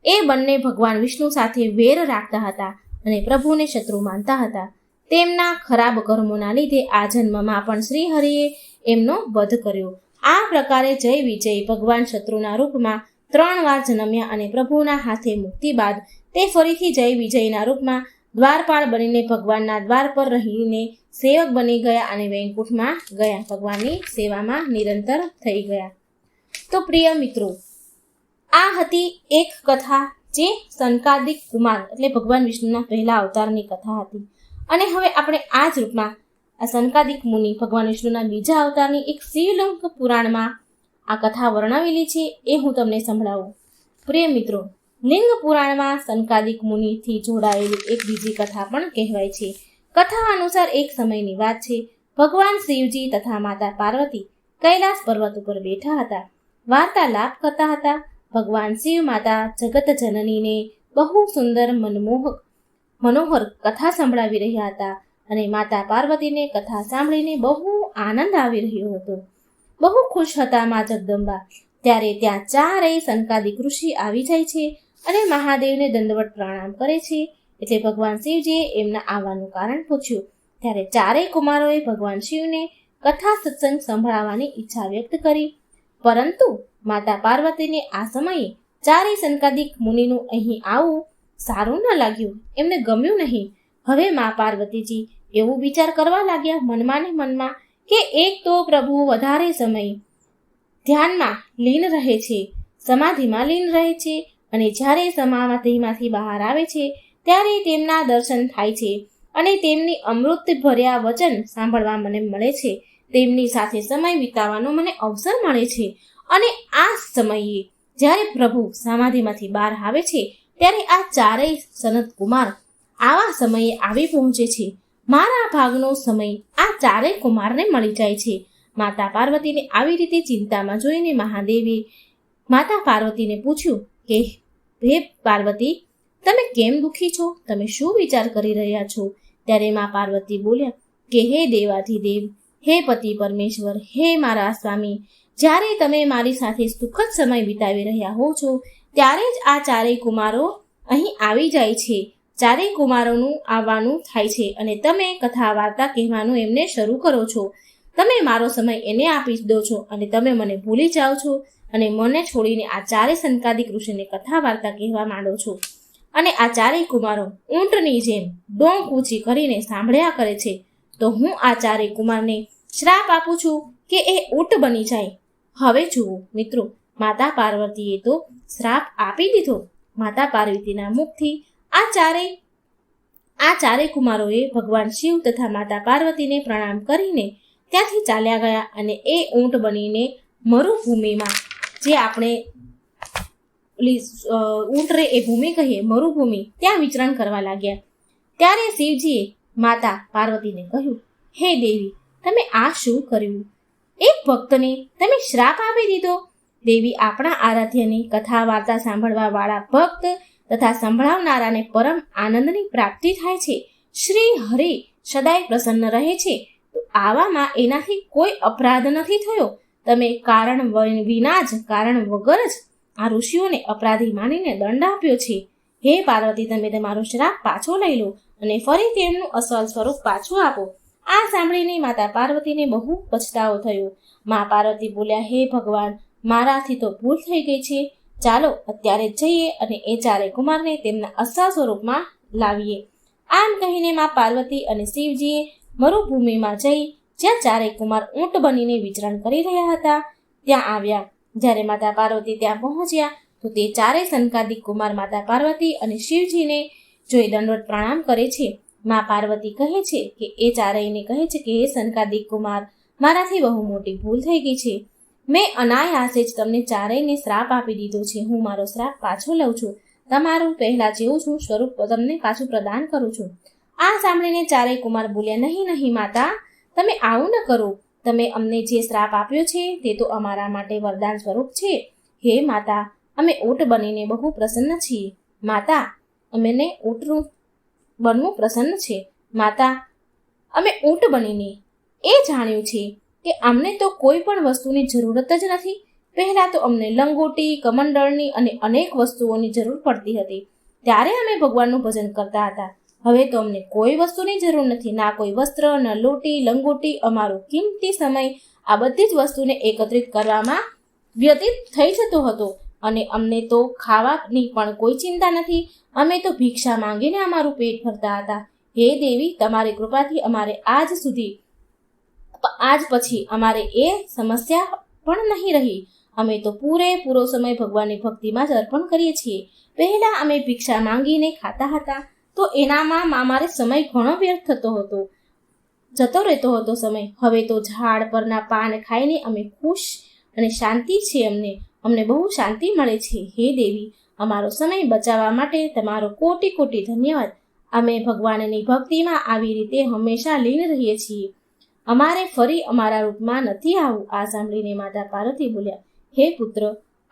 એ બંને ભગવાન વિષ્ણુ સાથે વેર રાખતા હતા અને પ્રભુને શત્રુ માનતા હતા. તેમના ખરાબ કર્મોના લીધે આ જન્મમાં પણ શ્રી હરિએ એમનો વધ કર્યો. આ પ્રકારે જય વિજય ભગવાન શત્રુના રૂપમાં 3 વાર જન્મ્યા અને પ્રભુના હાથે મુક્તિ બાદ તે ફરીથી જય વિજયના રૂપમાં દ્વારપાળ બનીને ભગવાનના દ્વાર પર રહીને સેવક બની ગયા અને વૈકુંઠમાં ગયા, ભગવાનની સેવામાં નિરંતર થઈ ગયા. તો પ્રિય મિત્રો, આ હતી એક કથા જે સનકાદિક કુમાર એટલે ભગવાન વિષ્ણુના પહેલા અવતારની કથા હતી. અને હવે આપણે આ જ રૂપમાં આ સનકાદિક મુનિ ભગવાન વિષ્ણુના બીજા અવતારની એક શિવલિંગ પુરાણમાં આ કથા વર્ણવેલી છે, એ હું તમને સંભળાવું. પ્રિય મિત્રો, લિંગ પુરાણમાં સનકાદિક મુનિથી જોડાયેલી એક બીજી કથા પણ કહેવાય છે. કથા અનુસાર એક સમયની વાત છે. ભગવાન શિવજી તથા માતા પાર્વતી કૈલાસ પર્વત ઉપર બેઠા હતા, વાર્તાલાપ કરતા હતા. ભગવાન શિવ માતા જગત જનનીને બહુ સુંદર મનોહર કથા સંભળાવી રહ્યા હતા અને માતા પાર્વતીને કથા સાંભળીને બહુ આનંદ આવી રહ્યો હતો. બહુ ખુશ હતા મા જગદંબા. ત્યારે ત્યાં 4 સનકાદિક ઋષિ આવી જાય છે અને મહાદેવને દંડવત પ્રણામ કરે છે. એટલે ભગવાન શિવજીએ એમના આવવાનું કારણ પૂછ્યું. ત્યારે 4 કુમારોએ ભગવાન શિવને કથા સત્સંગ સંભળાવવાની ઈચ્છા વ્યક્ત કરી, પરંતુ માતા પાર્વતીને આ સમયે 4 સનકાદિક મુનિનું અહીં આવવું સારું ન લાગ્યું, એમને ગમ્યું નહીં. હવે મા પાર્વતીજી એવું વિચાર કરવા લાગ્યા મનમાં ને મનમાં કે એક તો પ્રભુ વધારે સમય ધ્યાનમાં લીન રહે છે, સમાધિમાં લીન રહે છે અને જ્યારે સમાધિમાંથી બહાર આવે છે ત્યારે તેમના દર્શન થાય છે અને તેમની અમૃત ભર્યા વચન સાંભળવા મને મળે છે. તેમની સાથે સમય વિતાવવાનો મને અવસર મળે છે અને આ સમયે જ્યારે પ્રભુ સમાધિમાંથી બહાર આવે છે ત્યારે આ 4 સનત કુમાર આવા સમયે આવી પહોંચે છે. મારા ભાગનો સમય આ 4 કુમારને મળી જાય છે. માતા પાર્વતીને આવી રીતે ચિંતામાં જોઈને મહાદેવે માતા પાર્વતીને પૂછ્યું કે હે પાર્વતી, તમે કેમ દુઃખી છો? તમે શું વિચાર કરી રહ્યા છો? ત્યારે મા પાર્વતી બોલ્યા કે હે દેવાધિદેવ, હે પતિ પરમેશ્વર, હે મારા સ્વામી, જ્યારે તમે મારી સાથે સુખદ સમય વિતાવી રહ્યા હો છો ત્યારે જ આ 4 કુમારો અહીં આવી જાય છે. 4 કુમારોનું આવવાનું થાય છે અને તમે કથા વાર્તા કહેવાનું એમને શરૂ કરો છો. તમે મારો સમય એને આપી દો છો અને તમે મને ભૂલી જાઓ છો અને મને છોડીને આ 4 સનકાદિક ઋષિને કથા વાર્તા કહેવા માંડો છો. અને આ 4 કુમારો ઊંટની જેમ ડોંક ઊંચી કરીને સાંભળ્યા કરે છે. તો હું આ 4 કુમારને શ્રાપ આપું છું કે એ ઊંટ બની જાય. હવે જુઓ મિત્રો, માતા પાર્વતીએ તો શ્રાપ આપી દીધો. માતા પાર્વતીના મુખથી આ 4 કુમારોએ ભગવાન શિવ તથા માતા પાર્વતીને પ્રણામ કરીને ત્યાંથી ચાલ્યા ગયા અને એ ઊંટ બનીને મરુભૂમિમાં, જે આપણે ઊંટ રે એ ભૂમિ કહીએ મરુભૂમિ ત્યાં વિચરણ કરવા લાગ્યા. ત્યારે શિવજીએ માતા પાર્વતીને કહ્યું, હે દેવી, તમે આ શું કર્યું? એક ભક્તને તમે શ્રાપ આપી દીધો. દેવી, આપણા આરાધ્યની કથા વાર્તા સાંભળવા વાળા ભક્ત તથા સંભળાવનારાને પરમ આનંદની પ્રાપ્તિ થાય છે. શ્રી હરિ સદાય પ્રસન્ન રહે છે. તો આવામાં એનાથી કોઈ અપરાધ નથી થયો. તમે કારણ વિના જ, કારણ વગર જ આ ઋષિઓને અપરાધી માનીને દંડ આપ્યો છે. હે પાર્વતી, તમે તમારો શ્રાપ પાછો લઈ લો અને ફરી તેમનું અસલ સ્વરૂપ પાછું આપો. આ સાંભળીને માતા પાર્વતીને બહુ પછતાવો થયો. મા પાર્વતી બોલ્યા, હે ભગવાન, મારાથી તો ભૂલ થઈ ગઈ છે. ચાલો અત્યારે જઈએ અને એ ચારે કુમારને તેમના અસલ સ્વરૂપમાં લાવીએ. આમ કહીને મા પાર્વતી અને શિવજીએ મરુભૂમિમાં જઈ જ્યાં ચારેય કુમાર ઊંટ બનીને વિચરણ કરી રહ્યા હતા ત્યાં આવ્યા. જ્યારે માતા પાર્વતી ત્યાં પહોંચ્યા તો તે ચારેય સનકાદિક કુમાર માતા પાર્વતી અને શિવજીને જોઈ દંડવત પ્રણામ કરે છે. મા પાર્વતી કહે છે કે એ ચારેયને કહે છે કે હે સનકાદિક કુમાર, મારાથી બહુ મોટી ભૂલ થઈ ગઈ છે. મેં અનાયાસે જ તમને ચારેયને શ્રાપ આપી દીધો છે. હું મારો શ્રાપ પાછો લઉં છું. તમારું પહેલા જેવું છું સ્વરૂપ તમને પાછું પ્રદાન કરું છું. આ સાંભળીને ચારેય કુમાર બોલ્યા, નહીં નહીં માતા, તમે આવું ન કરો. તમે અમને જે શ્રાપ આપ્યો છે તે તો અમારા માટે વરદાન સ્વરૂપ છે. હે માતા, અમે ઊંટ બનીને બહુ પ્રસન્ન છીએ. માતા, અમને ઊંટનું બનવું પ્રસન્ન છે. માતા, અમે ઊંટ બનીને એ જાણ્યું છે કે અમને તો કોઈ પણ વસ્તુની જરૂરત જ નથી. પહેલાં તો અમને લંગોટી, કમંડળની અને અનેક વસ્તુઓની જરૂર પડતી હતી. ત્યારે અમે ભગવાનનું ભજન કરતા હતા. હવે તો અમને કોઈ વસ્તુની જરૂર નથી, ના કોઈ વસ્ત્ર, ન લોટી, લંગોટી. અમારો કિંમતી સમય આ બધી જ વસ્તુને એકત્રિત કરવામાં વ્યતીત થઈ જતો હતો અને અમને તો ખાવાની પણ કોઈ ચિંતા નથી. અમે તો ભિક્ષા માંગીને અમારું પેટ ભરતા હતા. હે દેવી, તમારી કૃપાથી અમારે આજ પછી અમારે એ સમસ્યા પણ નહીં રહી. અમે તો પૂરેપૂરો સમય ભગવાનની ભક્તિમાં જ અર્પણ કરીએ છીએ. પહેલા અમે ભિક્ષા માંગીને ખાતા હતા તો એનામાં અમારે સમય ઘણો વ્યર્થ જતો રહેતો હતો સમય. હવે તો ઝાડ પરના પાન ખાઈને અમે ખુશ અને શાંતિ છે. અમને બહુ શાંતિ મળે છે. હે દેવી, અમારો સમય બચાવવા માટે તમારો કોટી કોટી ધન્યવાદ. અમે ભગવાનની ભક્તિમાં આવી રીતે હંમેશા લીન રહીએ છીએ. અમારે ફરી અમારા રૂપમાં નથી આવવું. આ સાંભળીને માતા પાર્વતી બોલ્યા, હે પુત્ર,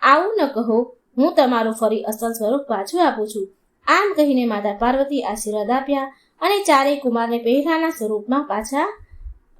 આવું ન કહો. હું તમારું ફરી અસલ સ્વરૂપ પાછું આપું છું. આમ કહીને માતા પાર્વતી આશીર્વાદ આપ્યા અને ચારેય કુમારને પહેલાના સ્વરૂપમાં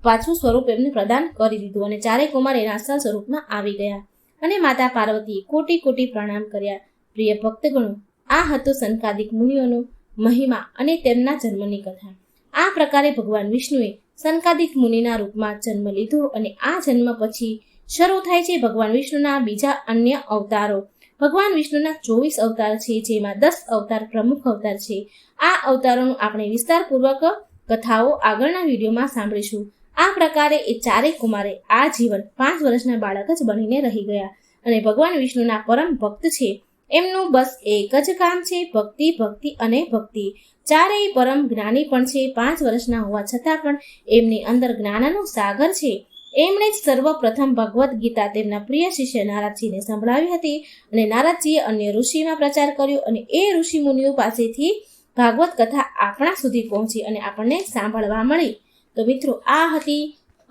પાછું સ્વરૂપ એમને પ્રદાન કરી દીધું અને ચારેય કુમાર એના અસલ સ્વરૂપમાં આવી ગયા અને માતા પાર્વતીએ કોટી કોટી પ્રણામ કર્યા. પ્રિય ભક્તગણો, આ હતો સનકાદિક મુનિઓનો મહિમા અને તેમના જન્મની કથા. આ પ્રકારે ભગવાન વિષ્ણુએ સનકાદિક મુનિના રૂપમાં જન્મ લીધો અને આ જન્મ પછી શરૂ થાય છે ભગવાન વિષ્ણુના બીજા અન્ય અવતારો. ભગવાન વિષ્ણુના 24 અવતાર છે, જેમાં 10 અવતાર પ્રમુખ અવતાર છે. આ અવતારોનું આપણે વિસ્તારપૂર્વક કથાઓ આગળના વિડીયોમાં સાંભળીશું. આ પ્રકારે એ ચારેય કુમારે આ જીવન 5 વર્ષના બાળક જ બનીને રહી ગયા અને ભગવાન વિષ્ણુના પરમ ભક્ત છે. એમનું બસ એક જ કામ છે, ભક્તિ, ભક્તિ અને ભક્તિ. ચારેય પરમ જ્ઞાની પણ છે. 5 વર્ષના હોવા છતાં પણ એમની અંદર જ્ઞાનનો સાગર છે. એમણે જ સર્વપ્રથમ ભગવદ્ ગીતા તેમના પ્રિય શિષ્ય નારદજીને સંભળાવી હતી અને નારદજીએ અન્ય ઋષિમાં પ્રચાર કર્યો અને એ ઋષિ મુનિઓ પાસેથી ભાગવત કથા આપણા સુધી પહોંચી અને આપણને સાંભળવા મળી. તો મિત્રો, આ હતી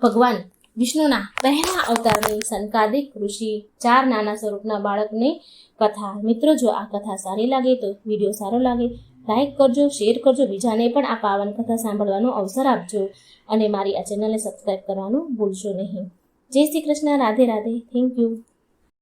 ભગવાન વિષ્ણુના પહેલા અવતારની સનકાદિક ઋષિ 4 નાના સ્વરૂપના બાળકની કથા. મિત્રો, જો આ કથા સારી લાગે તો વિડીયો સારો લાગે લાઈક કરજો, શેર કરજો, બીજાને પણ આ પાવન કથા સાંભળવાનો અવસર આપજો અને મારી આ ચેનલને સબસ્ક્રાઈબ કરવાનું ભૂલશો નહીં. જય શ્રી કૃષ્ણ. રાધે રાધે. Thank you.